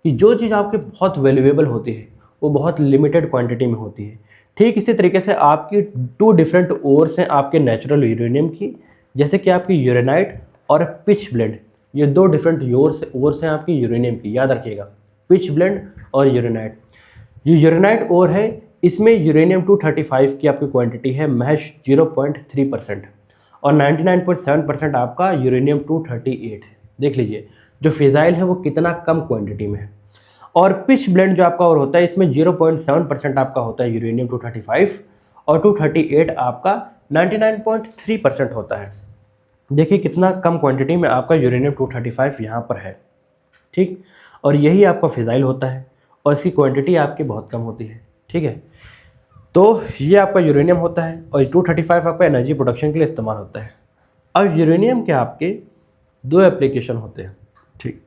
कि जो चीज़ आपके बहुत वैल्यूएबल होती है वो बहुत लिमिटेड क्वांटिटी में होती है। ठीक इसी तरीके से आपकी 2 डिफरेंट ओर्स हैं आपके नेचुरल यूरेनियम की, जैसे कि आपकी यूरेनाइट और पिच ब्लेंड। ये 2 डिफरेंट ओर्स हैं आपकी यूरेनियम की, याद रखिएगा, पिच ब्लेंड और यूरेनाइट। जो यूरेनाइट ओर है, इसमें यूरेनियम 235 की आपकी क्वांटिटी है महज 0.3%, और 99.7% आपका यूरेनियम 238 है। देख लीजिए जो फिजाइल है वो कितना कम क्वांटिटी में है। और पिच ब्लेंड जो आपका और होता है, इसमें 0.7% आपका होता है यूरेनियम 235, और 238 आपका 99.3% होता है। देखिए कितना कम क्वांटिटी में आपका यूरेनियम 235 यहाँ पर है। ठीक, और यही आपका फिजाइल होता है, और इसकी क्वांटिटी आपकी बहुत कम होती है। ठीक है, तो ये आपका यूरेनियम होता है, और 235 आपका एनर्जी प्रोडक्शन के लिए इस्तेमाल होता है। अब यूरेनियम के आपके 2 एप्लीकेशन होते हैं। ठीक,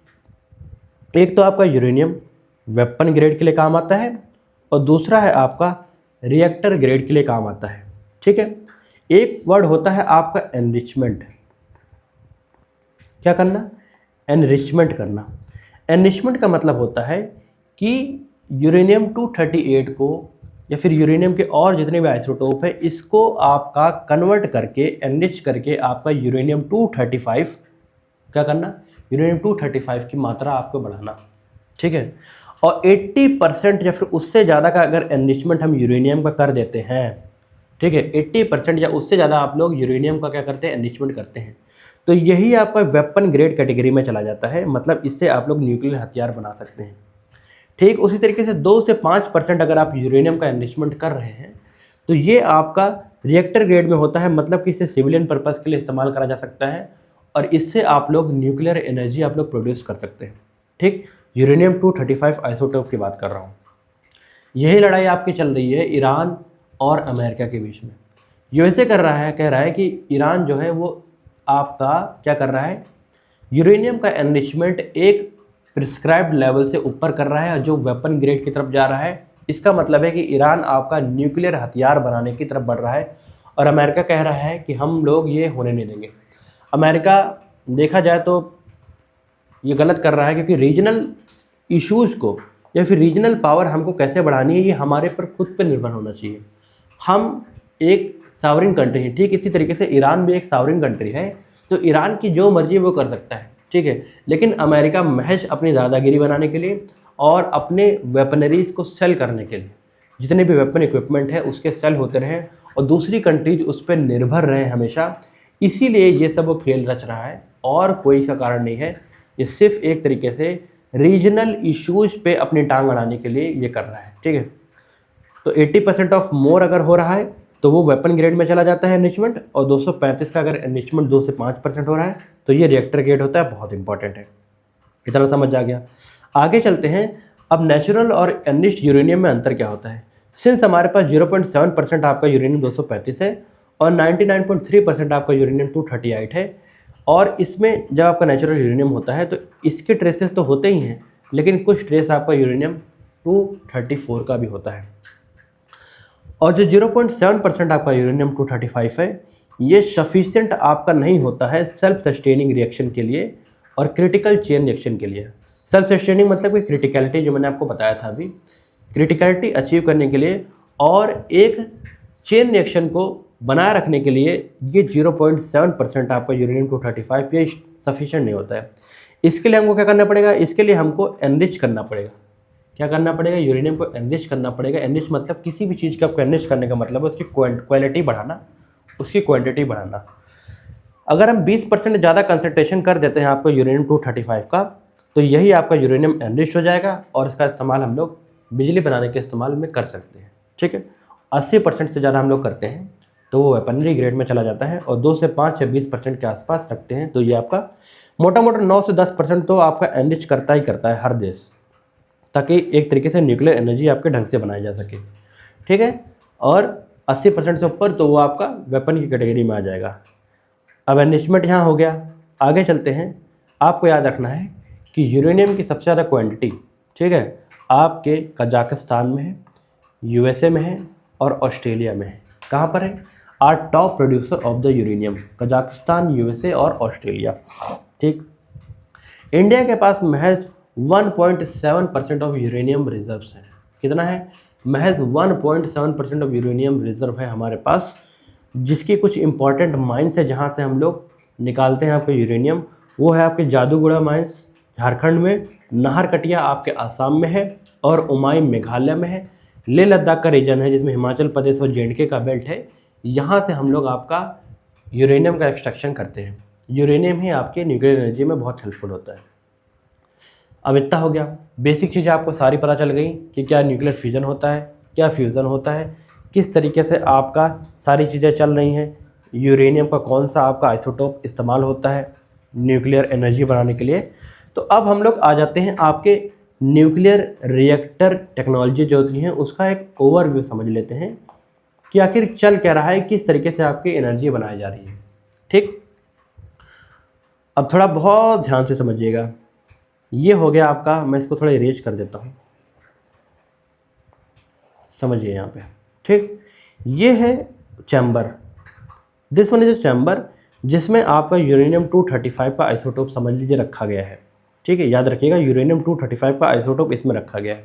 एक तो आपका यूरेनियम वेपन ग्रेड के लिए काम आता है, और दूसरा है आपका रिएक्टर ग्रेड के लिए काम आता है। ठीक है, एक वर्ड होता है आपका एनरिचमेंट। क्या करना? एनरिचमेंट करना। एनरिचमेंट का मतलब होता है कि यूरेनियम 238 को, या फिर यूरेनियम के और जितने भी आइसोटोप है, इसको आपका कन्वर्ट करके, एनरिच करके आपका यूरेनियम 235 क्या करना? यूरेनियम 235 की मात्रा आपको बढ़ाना। ठीक है, और 80% या फिर उससे ज़्यादा का अगर एनरिचमेंट हम यूरेनियम का कर देते हैं, ठीक है, 80% या उससे ज़्यादा आप लोग यूरेनियम का क्या करते हैं? एनरिचमेंट करते हैं, तो यही आपका वेपन ग्रेड कैटेगरी में चला जाता है। मतलब इससे आप लोग न्यूक्लियर हथियार बना सकते हैं। ठीक उसी तरीके से 2 से 5% अगर आप यूरेनियम का एनरिचमेंट कर रहे हैं, तो ये आपका रिएक्टर ग्रेड में होता है। मतलब कि इसे सिविलियन पर्पज़ के लिए इस्तेमाल करा जा सकता है, और इससे आप लोग न्यूक्लियर एनर्जी आप लोग प्रोड्यूस कर सकते हैं। ठीक, यूरेनियम 235 आइसोटोप की बात कर रहा हूँ। यही लड़ाई आपकी चल रही है ईरान और अमेरिका के बीच में। यूएसए कह रहा है कि ईरान जो है वो आपका क्या कर रहा है? यूरेनियम का एनरिचमेंट एक प्रिस्क्राइब्ड लेवल से ऊपर कर रहा है, और जो वेपन ग्रेड की तरफ जा रहा है। इसका मतलब है कि ईरान आपका न्यूक्लियर हथियार बनाने की तरफ बढ़ रहा है, और अमेरिका कह रहा है कि हम लोग ये होने नहीं देंगे। अमेरिका देखा जाए तो ये गलत कर रहा है, क्योंकि रीजनल इश्यूज़ को या फिर रीजनल पावर हमको कैसे बढ़ानी है, ये हमारे पर खुद पर निर्भर होना चाहिए। हम एक सॉवरेन कंट्री है। ठीक इसी तरीके से ईरान भी एक सॉवरेन कंट्री है, तो ईरान की जो मर्जी वो कर सकता है। ठीक है, लेकिन अमेरिका महज अपनी दादागिरी बनाने के लिए और अपने वेपनरीज को सेल करने के लिए, जितने भी वेपन इक्विपमेंट है उसके सेल होते रहे, और दूसरी कंट्रीज उस पर निर्भर रहे हमेशा, इसीलिए ये सब वो खेल रच रहा है, और कोई इसका कारण नहीं है। ये सिर्फ एक तरीके से रीजनल इश्यूज़ पे अपनी टांग अड़ाने के लिए ये कर रहा है। ठीक है, तो 80% ऑफ मोर अगर हो रहा है तो वो वेपन ग्रेड में चला जाता है एनरिचमेंट, और 235 का अगर एनरिचमेंट 2 से 5% हो रहा है तो ये रिएक्टर ग्रेड होता है। बहुत इंपॉर्टेंट है, इतना समझ आ गया। आगे चलते हैं। अब नेचुरल और एनरिच्ड यूरेनियम में अंतर क्या होता है? सिंस हमारे पास 0.7% आपका यूरेनियम 235 है, और 99.3% आपका यूरेनियम 238 है, और इसमें जब आपका नेचुरल यूरेनियम होता है तो इसके ट्रेसेस तो होते ही हैं, लेकिन कुछ ट्रेस आपका यूरेनियम 234 का भी होता है। और जो 0.7% आपका यूरेनियम 235 है, ये सफिशिएंट आपका नहीं होता है सेल्फ सस्टेनिंग रिएक्शन के लिए और क्रिटिकल चेन रिएक्शन के लिए। सेल्फ सस्टेनिंग मतलब कि क्रिटिकलिटी, जो मैंने आपको बताया था अभी, क्रिटिकलिटी अचीव करने के लिए और एक चेन रिएक्शन को बनाए रखने के लिए ये 0.7% आपका यूरेनियम 235 ये सफिशिएंट नहीं होता है। इसके लिए हमको क्या करना पड़ेगा, इसके लिए हमको एनरिच करना पड़ेगा। क्या करना पड़ेगा, यूरेनियम को एनरिच करना पड़ेगा। एनरिच मतलब किसी भी चीज़ का आपको एनरिच करने का मतलब है उसकी क्वालिटी बढ़ाना, उसकी क्वांटिटी बढ़ाना। अगर हम 20% ज़्यादा कंसनट्रेशन कर देते हैं आपको यूरेनियम 235 का, तो यही आपका यूरेनियम एनरिच हो जाएगा और इसका इस्तेमाल हम लोग बिजली बनाने के इस्तेमाल में कर सकते हैं। ठीक है, 80% से ज़्यादा हम लोग करते हैं तो वो वेपनरी ग्रेड में चला जाता है, और 2 से 5 या 20% के आसपास रखते हैं तो ये आपका मोटा मोटा 9 से 10% तो आपका एनरिच करता ही करता है हर देश, ताकि एक तरीके से न्यूक्लियर एनर्जी आपके ढंग से बनाई जा सके। ठीक है, और 80% से ऊपर तो वो आपका वेपन की कैटेगरी में आ जाएगा। अब एनरिचमेंट यहाँ हो गया, आगे चलते हैं। आपको याद रखना है कि यूरेनियम की सबसे ज़्यादा क्वांटिटी, ठीक है, आपके कजाकिस्तान में है, यूएसए में है और ऑस्ट्रेलिया में है। कहाँ पर है, are top producer of the uranium, Kazakhstan, USA और ऑस्ट्रेलिया। ठीक, इंडिया के पास महज 1.7% ऑफ यूरेनियम रिजर्व्स हैं। कितना है, महज 1.7% ऑफ यूरेनियम रिजर्व है हमारे पास, जिसकी कुछ इंपॉर्टेंट माइंस है जहाँ से हम लोग निकालते हैं आपके यूरेनियम। वो है आपके जादूगुड़ा माइंस झारखंड में, नाहरकटिया आपके आसाम में है और उमाई मेघालय में है। लेह लद्दाख का रीजन है जिसमें हिमाचल प्रदेश और जेएंडके का बेल्ट है, यहाँ से हम लोग आपका यूरेनियम का एक्सट्रैक्शन करते हैं। यूरेनियम ही आपके न्यूक्लियर एनर्जी में बहुत हेल्पफुल होता है। अब इतना हो गया, बेसिक चीज़ें आपको सारी पता चल गई कि क्या न्यूक्लियर फ्यूजन होता है, क्या फ्यूज़न होता है, किस तरीके से आपका सारी चीज़ें चल रही हैं, यूरेनियम का कौन सा आपका आइसोटोप इस्तेमाल होता है न्यूक्लियर एनर्जी बनाने के लिए। तो अब हम लोग आ जाते हैं आपके न्यूक्लियर रिएक्टर टेक्नोलॉजी जो होती हैं उसका एक ओवरव्यू समझ लेते हैं कि आखिर चल क्या रहा है, किस तरीके से आपकी एनर्जी बनाई जा रही है। ठीक, अब थोड़ा बहुत ध्यान से समझिएगा। ये हो गया आपका, मैं इसको थोड़ा इरेज कर देता हूँ, समझिए यहाँ पे। ठीक, ये है chamber, this one is a chamber जिसमें आपका यूरेनियम 235 का आइसोटोप समझ लीजिए रखा गया है। ठीक है, याद रखिएगा यूरेनियम 235 का आइसोटोप इसमें रखा गया है।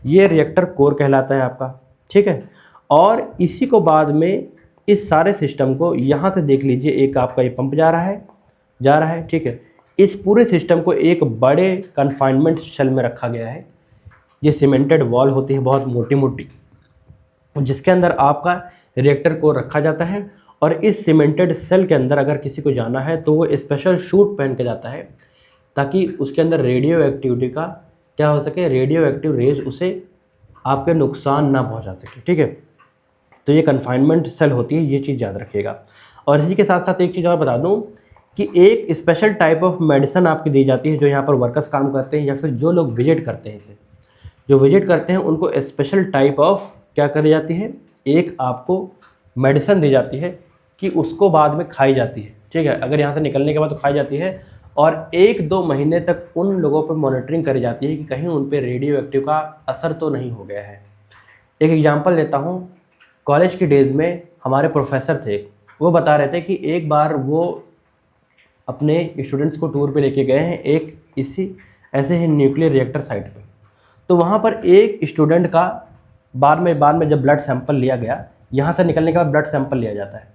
ये रिएक्टर कोर कहलाता है आपका। ठीक है, और इसी को बाद में इस सारे सिस्टम को यहाँ से देख लीजिए, एक आपका ये पंप जा रहा है। ठीक है, इस पूरे सिस्टम को एक बड़े कन्फाइनमेंट शेल में रखा गया है। ये सीमेंटेड वॉल होती है बहुत मोटी मोटी, जिसके अंदर आपका रिएक्टर को रखा जाता है, और इस सीमेंटेड सेल के अंदर अगर किसी को जाना है तो वो स्पेशल शूट पहन के जाता है, ताकि उसके अंदर रेडियो एक्टिविटी का क्या हो सके, रेडियो एक्टिव रेज उसे आपके नुकसान ना पहुंचा सके। ठीक है, तो ये कन्फाइनमेंट सेल होती है, ये चीज़ याद रखिएगा। और इसी के साथ साथ एक चीज़ और बता दूं कि एक स्पेशल टाइप ऑफ मेडिसिन आपकी दी जाती है जो यहाँ पर वर्कर्स काम करते हैं या फिर जो लोग विजिट करते हैं, इसे जो विजिट करते हैं उनको स्पेशल टाइप ऑफ क्या करी जाती है, एक आपको मेडिसिन दी जाती है कि उसको बाद में खाई जाती है। ठीक है, अगर यहाँ से निकलने के बाद तो खाई जाती है, और 1-2 महीने तक उन लोगों पर मॉनिटरिंग करी जाती है कि कहीं उन पर रेडियो एक्टिव का असर तो नहीं हो गया है। एक एग्जांपल देता हूँ, कॉलेज की डेज़ में हमारे प्रोफेसर थे, वो बता रहे थे कि एक बार वो अपने स्टूडेंट्स को टूर पे लेके गए हैं एक इसी ऐसे ही न्यूक्लियर रिएक्टर साइट पे। तो वहाँ पर एक स्टूडेंट का बाद में जब ब्लड सैंपल लिया गया, यहाँ से निकलने के बाद ब्लड सैंपल लिया जाता है,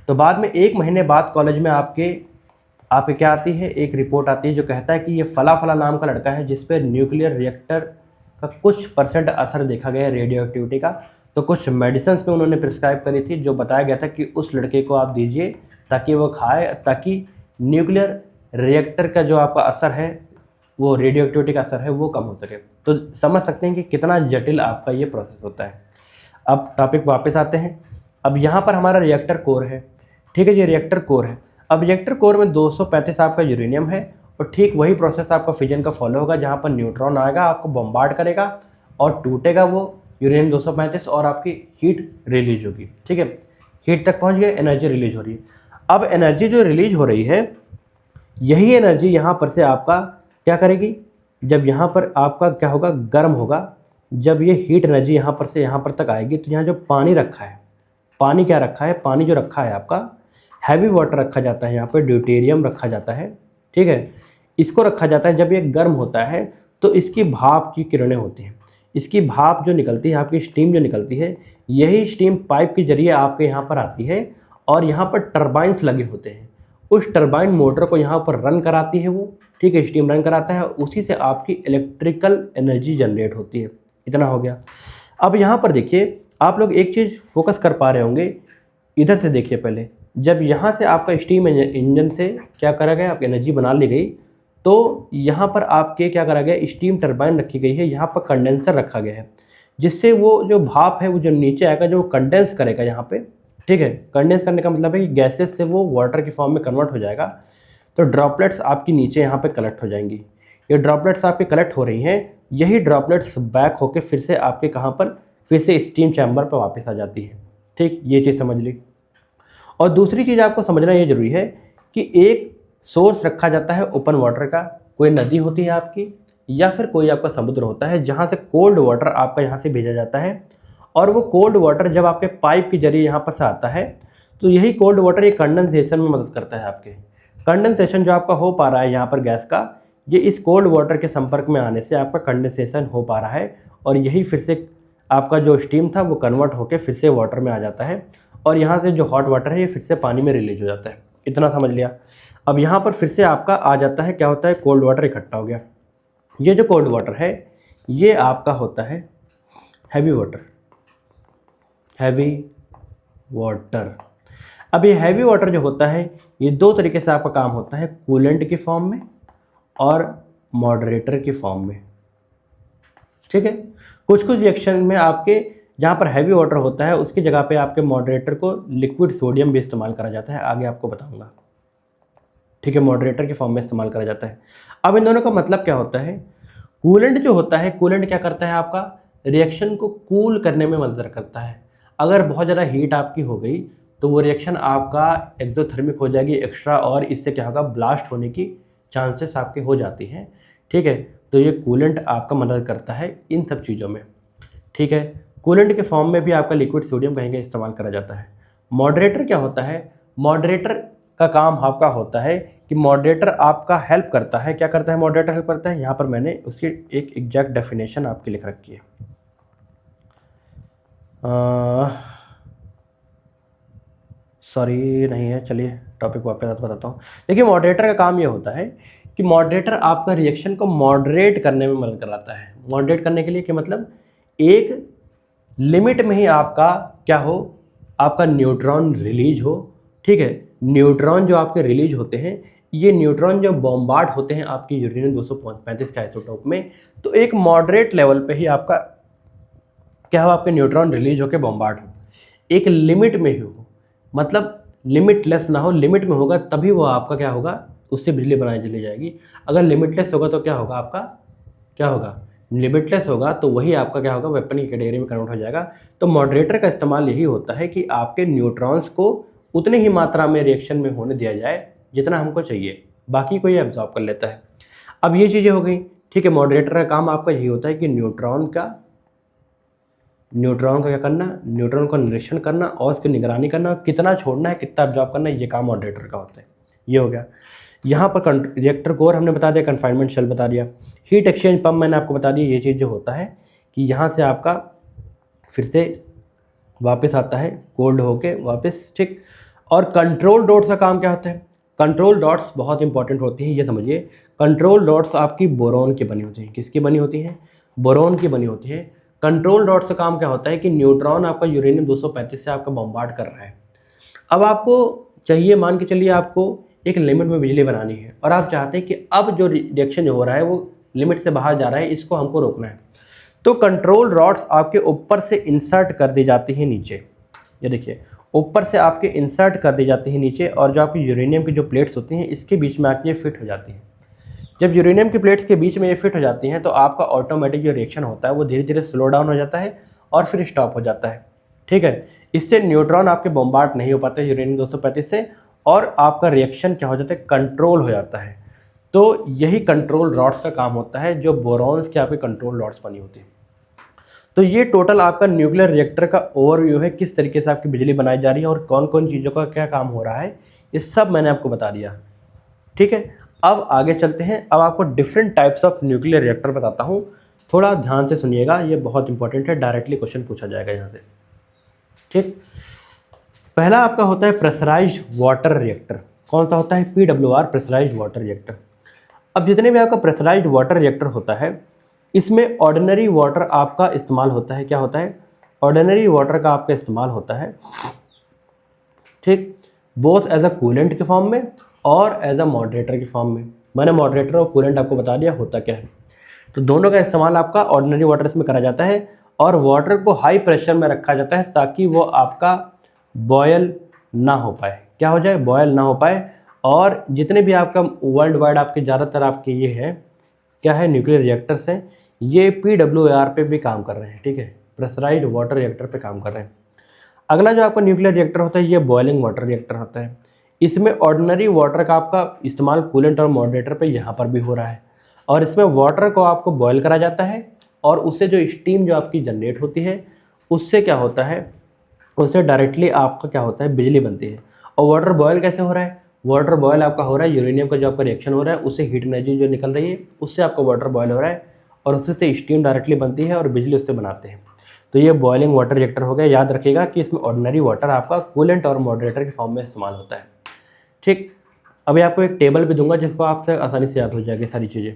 तो बाद में 1 महीने बाद कॉलेज में आपके क्या आती है, एक रिपोर्ट आती है जो कहता है कि ये फला नाम का लड़का है जिस पर न्यूक्लियर रिएक्टर का कुछ % असर देखा गया है रेडियो एक्टिविटी का। तो कुछ मेडिसिन में उन्होंने प्रिस्क्राइब करी थी जो बताया गया था कि उस लड़के को आप दीजिए ताकि वो खाए, ताकि न्यूक्लियर रिएक्टर का जो आपका असर है, वो रेडियो एक्टिविटी का असर है, वो कम हो सके। तो समझ सकते हैं कि कितना जटिल आपका ये प्रोसेस होता है। अब टॉपिक वापस आते हैं। अब यहाँ पर हमारा रिएक्टर कोर है। ठीक है, ये रिएक्टर कोर है। अब रिएक्टर कोर में 235 आपका यूरेनियम है, और ठीक वही प्रोसेस आपका फिजन का फॉलो होगा, जहाँ पर न्यूट्रॉन आएगा, आपको बम्बार्ड करेगा और टूटेगा वो यूरेनियम 235, और आपकी हीट रिलीज होगी। ठीक है, हीट तक पहुँच गए, एनर्जी रिलीज हो रही है। अब एनर्जी जो रिलीज हो रही है, यही एनर्जी यहाँ पर से आपका क्या करेगी, जब यहाँ पर आपका क्या होगा, गर्म होगा। जब ये हीट एनर्जी यहाँ पर से यहाँ पर तक आएगी, तो यहाँ जो पानी रखा है, पानी क्या रखा है, पानी जो रखा है आपका हैवी वाटर रखा जाता है, यहाँ पर ड्यूटेरियम रखा जाता है। ठीक है, इसको रखा जाता है जब ये गर्म होता है तो इसकी भाप की किरणें होती हैं, इसकी भाप जो निकलती है, आपकी स्टीम जो निकलती है, यही स्टीम पाइप के जरिए आपके यहाँ पर आती है और यहाँ पर टरबाइन्स लगे होते हैं। उस टरबाइन मोटर को यहाँ पर रन कराती है वो, ठीक है, स्टीम रन कराता है, उसी से आपकी इलेक्ट्रिकल एनर्जी जनरेट होती है। इतना हो गया। अब यहाँ पर देखिए, आप लोग एक चीज़ फोकस कर पा रहे होंगे, इधर से देखिए पहले, जब यहाँ से आपका स्टीम इंजन से क्या करा गया, आपकी एनर्जी बना ली गई, तो यहाँ पर आपके क्या करा गया, स्टीम टरबाइन रखी गई है, यहाँ पर कंडेंसर रखा गया है, जिससे वो जो भाप है वो जो नीचे आएगा, जो कंडेंस करेगा यहाँ पे, ठीक है। कंडेंस करने का मतलब है कि गैसेस से वो वाटर की फॉर्म में कन्वर्ट हो जाएगा, तो ड्रॉपलेट्स आपकी नीचे यहाँ पे कलेक्ट हो जाएंगी। ये ड्रॉपलेट्स आपके कलेक्ट हो रही हैं, यही ड्रॉपलेट्स बैक होके फिर से आपके कहाँ पर, फिर से स्टीम चैम्बर पर वापस आ जाती है, ठीक। ये चीज़ समझ ली। और दूसरी चीज़ आपको समझना ये जरूरी है कि एक सोर्स रखा जाता है ओपन वाटर का, कोई नदी होती है आपकी या फिर कोई आपका समुद्र होता है, जहाँ से कोल्ड वाटर आपका यहाँ से भेजा जाता है, और वो कोल्ड वाटर जब आपके पाइप के जरिए यहाँ पर से आता है, तो यही कोल्ड वाटर ये कंडेंसेशन में मदद करता है। आपके कंडेंसेशन जो आपका हो पा रहा है यहाँ पर गैस का, ये इस कोल्ड वाटर के संपर्क में आने से आपका कंडेंसेशन हो पा रहा है, और यही फिर से आपका जो स्टीम था वो कन्वर्ट होकर फिर से वाटर में आ जाता है, और यहाँ से जो हॉट वाटर है ये फिर से पानी में रिलीज हो जाता है। इतना समझ लिया। अब यहाँ पर फिर से आपका आ जाता है, क्या होता है, कोल्ड वाटर इकट्ठा हो गया। ये जो कोल्ड वाटर है ये आपका होता है हैवी वाटर, हैवी वाटर। अब ये हैवी वाटर जो होता है ये दो तरीके से आपका काम होता है, कूलेंट की फॉर्म में और मॉडरेटर की फॉर्म में, ठीक है। कुछ कुछ रिएक्शन में आपके जहाँ पर हैवी वाटर होता है उसकी जगह पे आपके मॉडरेटर को लिक्विड सोडियम भी इस्तेमाल करा जाता है, आगे आपको बताऊंगा, ठीक है। मॉडरेटर के फॉर्म में इस्तेमाल करा जाता है। अब इन दोनों का मतलब क्या होता है, कूलेंट जो होता है, कूलेंट क्या करता है, आपका रिएक्शन को कूल करने में मदद करता है। अगर बहुत ज़्यादा हीट आपकी हो गई तो वो रिएक्शन आपका एक्सोथर्मिक हो जाएगी एक्स्ट्रा, और इससे क्या होगा, ब्लास्ट होने की चांसेस आपके हो जाती हैं, ठीक है। तो ये कूलेंट आपका मदद करता है इन सब चीज़ों में, ठीक है। कूलेंट के फॉर्म में भी आपका लिक्विड सोडियम कहीं कहीं इस्तेमाल करा जाता है। मॉडरेटर क्या होता है, मॉडरेटर का काम आपका होता है कि मॉडरेटर आपका हेल्प करता है। क्या करता है मॉडरेटर, हेल्प करता है, यहाँ पर मैंने उसकी एक एग्जैक्ट डेफिनेशन आपकी लिख रखी है। सॉरी नहीं है, चलिए टॉपिक वापस बताता हूँ। देखिए मॉडरेटर का काम ये होता है कि मॉडरेटर आपका रिएक्शन को मॉडरेट करने में मदद कराता है। मॉडरेट करने के लिए क्या मतलब, एक लिमिट में ही आपका क्या हो, आपका न्यूट्रॉन रिलीज हो, ठीक है। न्यूट्रॉन जो आपके रिलीज होते हैं, ये न्यूट्रॉन जो बॉम्बार्ड होते हैं आपकी यूरेनियम 235 के आइसोटोप में, तो एक मॉडरेट लेवल पे ही आपका क्या हो, आपके न्यूट्रॉन रिलीज होकर बॉम्बार्ड हो, एक लिमिट में ही हो, मतलब लिमिटलेस ना हो, लिमिट में होगा तभी वो आपका क्या होगा, उससे बिजली बनाई चली जाएगी। अगर लिमिटलेस होगा तो क्या होगा, आपका क्या होगा, लिमिटलेस होगा तो वही आपका क्या होगा, वेपन की कैटेगरी में कन्वर्ट हो जाएगा। तो मॉडरेटर का इस्तेमाल यही होता है कि आपके न्यूट्रॉन्स को उतनी ही मात्रा में रिएक्शन में होने दिया जाए जितना हमको चाहिए, बाकी को ये एब्जॉर्ब कर लेता है। अब ये चीज़ें हो गई, ठीक है। मॉडरेटर का काम आपका यही होता है कि न्यूट्रॉन का क्या करना, न्यूट्रॉन का निरीक्षण करना और उसकी निगरानी करना, कितना छोड़ना है, कितना एब्जॉर्ब करना है, ये काम मॉडरेटर का होता है। ये हो गया। यहाँ पर रिएक्टर कोर हमने बता दिया, कन्फाइनमेंट शेल बता दिया, हीट एक्सचेंज पंप मैंने आपको बता दिया। ये चीज़ जो होता है कि यहाँ से आपका फिर से वापस आता है कोल्ड होके वापस, ठीक। और कंट्रोल डॉट्स का काम क्या होता है, कंट्रोल डॉट्स बहुत इंपॉर्टेंट होती हैं, ये समझिए। कंट्रोल डॉट्स आपकी बोरॉन की बनी होती हैं, किसकी बनी होती हैं, बोरॉन की बनी होती है। कंट्रोल डॉट्स का काम क्या होता है कि न्यूट्रॉन आपका यूरेनियम 235 से आपका बॉम्बार्ड कर रहा है। अब आपको चाहिए, मान के चलिए आपको एक लिमिट में बिजली बनानी है, और आप चाहते हैं कि अब जो रिएक्शन जो हो रहा है वो लिमिट से बाहर जा रहा है, इसको हमको रोकना है। तो कंट्रोल रॉड्स आपके ऊपर से इंसर्ट कर दी जाती हैं नीचे, ये देखिए ऊपर से आपके इंसर्ट कर दी जाती है नीचे, और जो आपकी यूरेनियम की जो प्लेट्स होती हैं इसके बीच में आके ये फिट हो जाती हैं। जब यूरेनियम की प्लेट्स के बीच में ये फिट हो जाती हैं तो आपका ऑटोमेटिक जो रिएक्शन होता है वो धीरे धीरे स्लो डाउन हो जाता है और फिर स्टॉप हो जाता है, ठीक है। इससे न्यूट्रॉन आपके बॉम्बार्ड नहीं हो पाते यूरेनियम 235 से, और आपका रिएक्शन क्या हो जाता है, कंट्रोल हो जाता है। तो यही कंट्रोल रॉड्स का काम होता है, जो बोरॉन्स के आपके कंट्रोल रॉड्स बनी होती है। तो ये टोटल आपका न्यूक्लियर रिएक्टर का ओवरव्यू है, किस तरीके से आपकी बिजली बनाई जा रही है और कौन कौन चीज़ों का क्या काम हो रहा है, ये सब मैंने आपको बता दिया, ठीक है। अब आगे चलते हैं। अब आपको different types of nuclear reactor बताता हूँ, थोड़ा ध्यान से सुनिएगा, ये बहुत इंपॉर्टेंट है, डायरेक्टली क्वेश्चन पूछा जाएगा यहाँ से। ठीक, पहला आपका होता है प्रेशराइज्ड वाटर रिएक्टर। कौन सा होता है? PWR, pressurised water reactor. अब जितने भी आपका प्रेशराइज्ड वाटर रिएक्टर होता है, इसमें ऑर्डिनरी वाटर आपका इस्तेमाल होता है। क्या होता है? ऑर्डिनरी वाटर का आपका इस्तेमाल होता है। ठीक, बोथ एज अ कूलेंट के फॉर्म में और एज अ मॉडरेटर के फॉर्म में। मैंने मॉडरेटर और कूलेंट आपको बता दिया होता क्या है। तो दोनों का इस्तेमाल आपका ऑर्डिनरी वाटर में करा जाता है और वाटर को हाई प्रेशर में रखा जाता है ताकि वो आपका बॉयल ना हो पाए। क्या हो जाए? बॉयल ना हो पाए। और जितने भी आपका वर्ल्ड वाइड आपके ज़्यादातर आपके ये है क्या है, न्यूक्लियर रिएक्टर्स हैं, ये PWR पे भी काम कर रहे हैं। ठीक है, प्रेशराइज्ड वाटर रिएक्टर पे काम कर रहे हैं। अगला जो आपका न्यूक्लियर रिएक्टर होता है, ये बॉइलिंग वाटर रिएक्टर होता है। इसमें ऑर्डिनरी वाटर का आपका इस्तेमाल कूलेंट और मॉडरेटर पे यहाँ पर भी हो रहा है और इसमें वाटर को आपको बॉयल करा जाता है और उससे जो स्टीम जो आपकी जनरेट होती है, उससे क्या होता है, उससे डायरेक्टली आपका क्या होता है, बिजली बनती है। और वाटर बॉयल कैसे हो रहा है? वाटर बॉयल आपका हो रहा है, यूरेनियम का जो आपका रिएक्शन हो रहा है उससे हीट एनर्जी जो निकल रही है उससे आपका वाटर बॉयल हो रहा है और उससे से स्टीम डायरेक्टली बनती है और बिजली उससे बनाते हैं। तो ये बॉइलिंग वाटर रिएक्टर हो गया। याद रखिएगा कि इसमें ऑर्डिनरी वाटर आपका कूलेंट और मॉडरेटर के फॉर्म में इस्तेमाल होता है। ठीक, अभी आपको एक टेबल भी दूंगा जिसको आपसे आसानी से याद हो जाएगी सारी चीज़ें।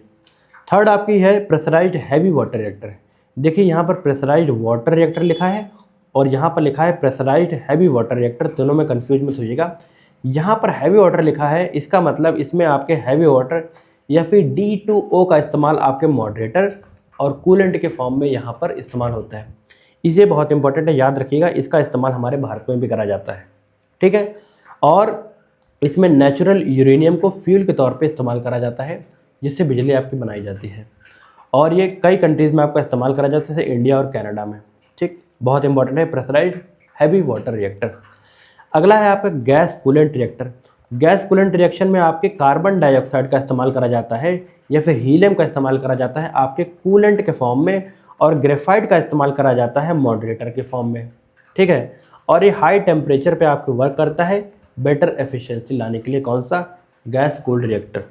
थर्ड आपकी है प्रेशराइज्ड हैवी वाटर रिएक्टर। देखिए यहाँ पर प्रेशराइज्ड वाटर रिएक्टर लिखा है और यहाँ पर लिखा है प्रेशराइज्ड हैवी वाटर रिएक्टर, दोनों में कंफ्यूज मत होइएगा। यहाँ पर हैवी वाटर लिखा है, इसका मतलब इसमें आपके हैवी वाटर या फिर D2O का इस्तेमाल आपके मॉडरेटर और कूलेंट के फॉर्म में यहाँ पर इस्तेमाल होता है। इसे बहुत इंपॉर्टेंट है, याद रखिएगा, इसका इस्तेमाल हमारे भारत में भी करा जाता है। ठीक है, और इसमें नेचुरल यूरेनियम को फ्यूल के तौर पे इस्तेमाल करा जाता है जिससे बिजली आपकी बनाई जाती है और ये कई कंट्रीज़ में आपका इस्तेमाल करा जाता है, जैसे इंडिया और कनाडा में। ठीक, बहुत इंपॉर्टेंट है प्रेशराइज्ड हैवी वाटर रिएक्टर। अगला है आपका gas coolant reactor. Gas coolant reaction में आपके कार्बन डाइऑक्साइड का इस्तेमाल करा जाता है या फिर हीलियम का इस्तेमाल करा जाता है आपके कूलेंट के फॉर्म में और ग्रेफाइट का इस्तेमाल करा जाता है मॉडरेटर के फॉर्म में। ठीक है, और ये हाई टेम्परेचर पे आपको वर्क करता है बेटर एफिशिएंसी लाने के लिए। कौन सा? Gas cooled reactor.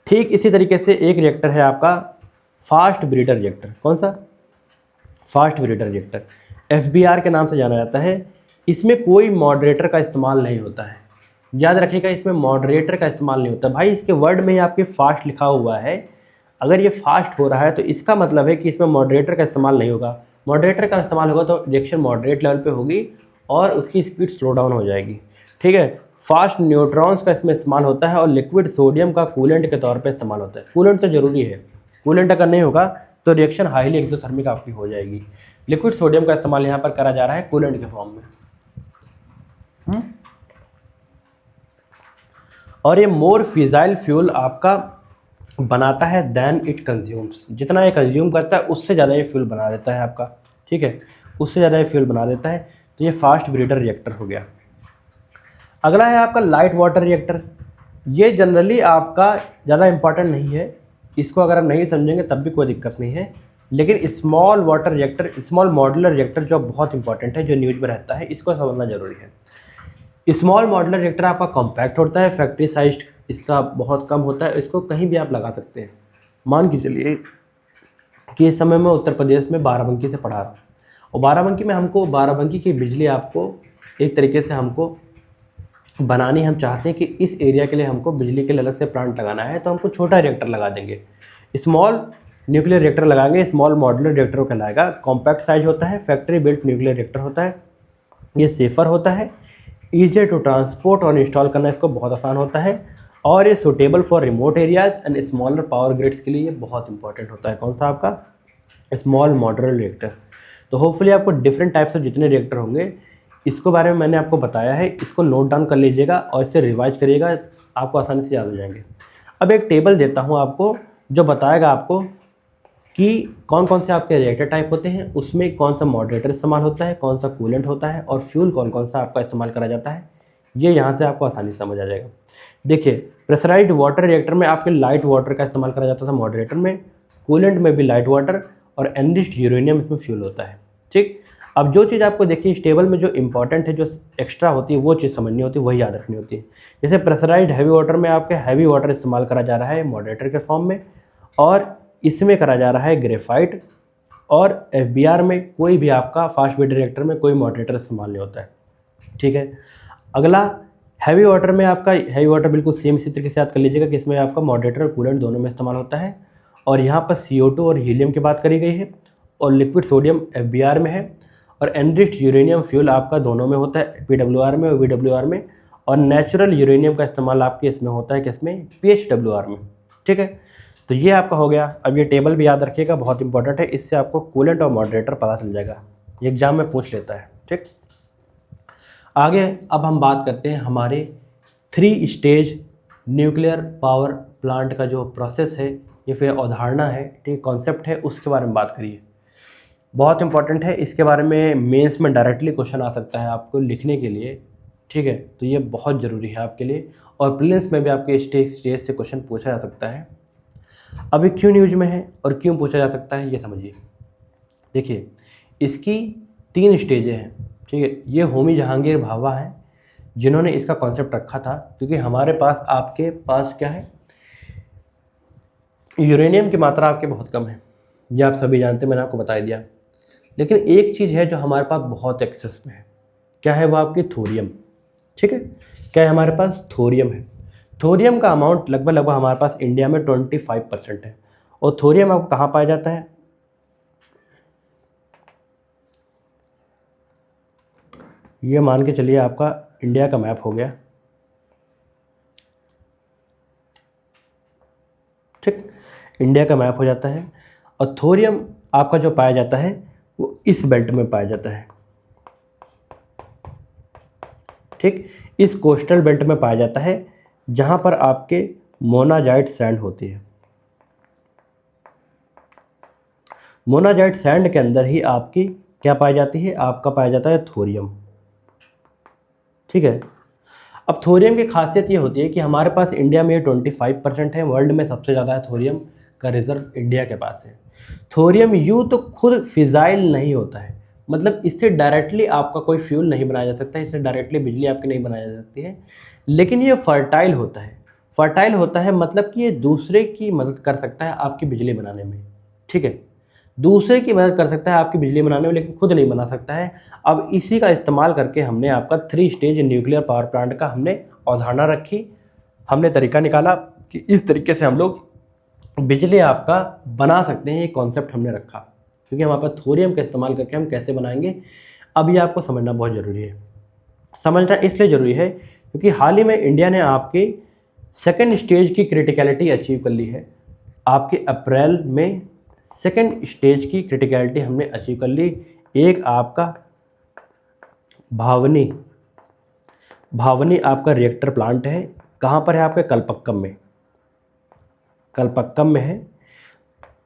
ठीक इसी तरीके से एक रिएक्टर है आपका फास्ट ब्रीडर रिएक्टर। कौन सा? फास्ट ब्रीडर रिएक्टर, FBR के नाम से जाना जाता है। इसमें कोई मॉडरेटर का इस्तेमाल नहीं होता है। याद रखिएगा, इसमें मॉडरेटर का इस्तेमाल नहीं होता। भाई इसके वर्ड में ही आपके फास्ट लिखा हुआ है, अगर ये फास्ट हो रहा है तो इसका मतलब है कि इसमें मॉडरेटर का इस्तेमाल नहीं होगा। मॉडरेटर का इस्तेमाल होगा तो रिएक्शन मॉडरेट लेवल पे होगी और उसकी स्पीड स्लो डाउन हो जाएगी। ठीक है, फास्ट न्यूट्रॉन्स का इसमें इस्तेमाल होता है और लिक्विड सोडियम का कूलेंट के तौर पे इस्तेमाल होता है। कूलेंट तो ज़रूरी है, कूलेंट अगर नहीं होगा तो रिएक्शन हाईली एक्सोथर्मिक आपकी हो जाएगी। लिक्विड सोडियम का इस्तेमाल यहाँ पर करा जा रहा है कूलेंट के फॉर्म में। और ये मोर फिजाइल फ्यूल आपका बनाता है देन इट कंज्यूम्स। जितना ये कंज्यूम करता है उससे ज़्यादा ये फ्यूल बना देता है आपका। ठीक है, उससे ज़्यादा ये फ्यूल बना देता है। तो ये फास्ट ब्रीडर रिएक्टर हो गया। अगला है आपका लाइट वाटर रिएक्टर। ये जनरली आपका ज़्यादा इंपॉर्टेंट नहीं है, इसको अगर आप नहीं समझेंगे तब भी कोई दिक्कत नहीं है, लेकिन small water reactor, small modular reactor जो बहुत इंपॉर्टेंट है, जो न्यूज़ में रहता है, इसको समझना जरूरी है। स्मॉल मॉड्यूलर रिएक्टर आपका कॉम्पैक्ट होता है, फैक्ट्री साइज इसका बहुत कम होता है, इसको कहीं भी आप लगा सकते हैं। मान के चलिए कि इस समय मैं उत्तर प्रदेश में बाराबंकी से पढ़ा रहा हूँ और बाराबंकी में हमको बाराबंकी की बिजली आपको एक तरीके से हमको बनानी, हम चाहते हैं कि इस एरिया के लिए हमको बिजली के लिए अलग से प्लांट लगाना है, तो हमको छोटा रिएक्टर लगा देंगे, स्मॉल न्यूक्लियर रिएक्टर लगाएंगे, स्मॉल मॉड्यूलर रिएक्टर कहलाएगा। कॉम्पैक्ट साइज होता है, फैक्ट्री बिल्ट न्यूक्लियर रिएक्टर होता है। ये सेफ़र होता है, ईजी टू ट्रांसपोर्ट और इंस्टॉल करना इसको बहुत आसान होता है और ये suitable for remote areas and smaller power grids के लिए बहुत इंपॉर्टेंट होता है। कौन सा? आपका स्मॉल मॉड्यूलर रिएक्टर। तो होपफुली आपको डिफरेंट टाइप्स ऑफ जितने रिएक्टर होंगे इसको बारे में मैंने आपको बताया है, इसको नोट डाउन कर लीजिएगा और इससे रिवाइज करिएगा, आपको आसानी से याद हो जाएंगे। अब एक टेबल देता हूँ आपको जो बताएगा आपको कि कौन कौन से आपके रिएक्टर टाइप होते हैं, उसमें कौन सा मॉडरेटर इस्तेमाल होता है, कौन सा कूलेंट होता है और फ्यूल कौन कौन सा आपका इस्तेमाल करा जाता है। ये यहाँ से आपको आसानी से समझ आ जाएगा। देखिए, प्रेशराइज्ड वाटर रिएक्टर में आपके लाइट वाटर का इस्तेमाल करा जाता था मॉडरेटर में, कूलेंट में भी लाइट वाटर और एनरिच्ड यूरेनियम इसमें फ्यूल होता है। ठीक, अब जो चीज़ आपको देखिए इस टेबल में जो इंपॉर्टेंट है, जो एक्स्ट्रा होती है वो चीज़ समझनी होती है, वही याद रखनी होती है। जैसे प्रेशराइज्ड हैवी वाटर में आपके हैवी वाटर इस्तेमाल करा जा रहा है मॉडरेटर के फॉर्म में, और इसमें करा जा रहा है ग्रेफाइट, और FBR में कोई भी आपका फास्ट ब्रीडर रिएक्टर में कोई मॉडरेटर इस्तेमाल नहीं होता है। ठीक है। अगला हैवी वाटर में आपका हैवी वाटर बिल्कुल सेम इसी तरीके से याद कर लीजिएगा कि इसमें आपका मॉडरेटर और कूलेंट दोनों में इस्तेमाल होता है, और यहाँ पर CO2 और हीलियम की बात करी गई है, और लिक्विड सोडियम FBR में है, और एनरिच्ड यूरेनियम फ्यूल आपका दोनों में होता है, PWR में और VWR में, और नेचुरल यूरेनियम का इस्तेमाल आपके इसमें होता है किसमें, PHWR में। ठीक है। तो ये आपका हो गया। अब ये टेबल भी याद रखिएगा, बहुत इंपॉर्टेंट है, इससे आपको कूलेंट और मॉडरेटर पता चल जाएगा, ये एग्जाम में पूछ लेता है। ठीक। आगे अब हम बात करते हैं हमारे 3 स्टेज न्यूक्लियर पावर प्लांट का जो प्रोसेस है, ये फिर अवधारणा है, ठीक, कॉन्सेप्ट है, उसके बारे में बात करिए। बहुत इंपॉर्टेंट है, इसके बारे में मेंस में डायरेक्टली क्वेश्चन आ सकता है आपको लिखने के लिए। ठीक है। तो ये बहुत ज़रूरी है आपके लिए, और प्रीलिम्स में भी आपके स्टेज से क्वेश्चन पूछा जा सकता है। अभी क्यों न्यूज में है और क्यों पूछा जा सकता है ये समझिए। देखिए इसकी 3 स्टेजें हैं। ठीक है। ये होमी जहांगीर भाभा हैं जिन्होंने इसका कॉन्सेप्ट रखा था, क्योंकि हमारे पास आपके पास क्या है, यूरेनियम की मात्रा आपके बहुत कम है, ये आप सभी जानते हैं, मैंने आपको बता दिया। लेकिन एक चीज़ है जो हमारे पास बहुत एक्सेस में है, क्या है वो, आपकी थोरियम। ठीक है। क्या है हमारे पास, थोरियम है। थोरियम का अमाउंट लगभग हमारे पास इंडिया में 25% है। और थोरियम आपको कहाँ पाया जाता है, ये मान के चलिए आपका इंडिया का मैप हो गया। ठीक, इंडिया का मैप हो जाता है, और थोरियम आपका जो पाया जाता है वो इस बेल्ट में पाया जाता है। ठीक, इस कोस्टल बेल्ट में पाया जाता है, जहाँ पर आपके मोनाजाइट सैंड होती है। मोनाजाइट सैंड के अंदर ही आपकी क्या पाई जाती है, आपका पाया जाता है थोरियम। ठीक है। अब थोरियम की खासियत ये होती है कि हमारे पास इंडिया में 25% है, वर्ल्ड में सबसे ज़्यादा है थोरियम का रिजर्व इंडिया के पास है। थोरियम यूँ तो खुद फिजाइल नहीं होता है, मतलब इससे डायरेक्टली आपका कोई फ्यूल नहीं बनाया जा सकता है, इससे डायरेक्टली बिजली आपकी नहीं बनाई जा सकती है, लेकिन ये फर्टाइल होता है। फर्टाइल होता है मतलब कि ये दूसरे की मदद कर सकता है आपकी बिजली बनाने में। ठीक है, दूसरे की मदद कर सकता है आपकी बिजली बनाने में, लेकिन खुद नहीं बना सकता है। अब इसी का इस्तेमाल करके हमने आपका 3 स्टेज न्यूक्लियर पावर प्लांट का हमने अवधारणा रखी, हमने तरीका निकाला कि इस तरीके से हम लोग बिजली आपका बना सकते हैं। ये कॉन्सेप्ट हमने रखा, क्योंकि हमारे पास थोरियम का इस्तेमाल करके हम कैसे बनाएंगे, अब ये आपको समझना बहुत ज़रूरी है। समझना इसलिए ज़रूरी है क्योंकि हाल ही में इंडिया ने आपके 2nd स्टेज की क्रिटिकलिटी अचीव कर ली है। आपके अप्रैल में 2nd स्टेज की क्रिटिकलिटी हमने अचीव कर ली। एक आपका भावनी आपका रिएक्टर प्लांट है, कहाँ पर है, आपके कलपक्कम में है।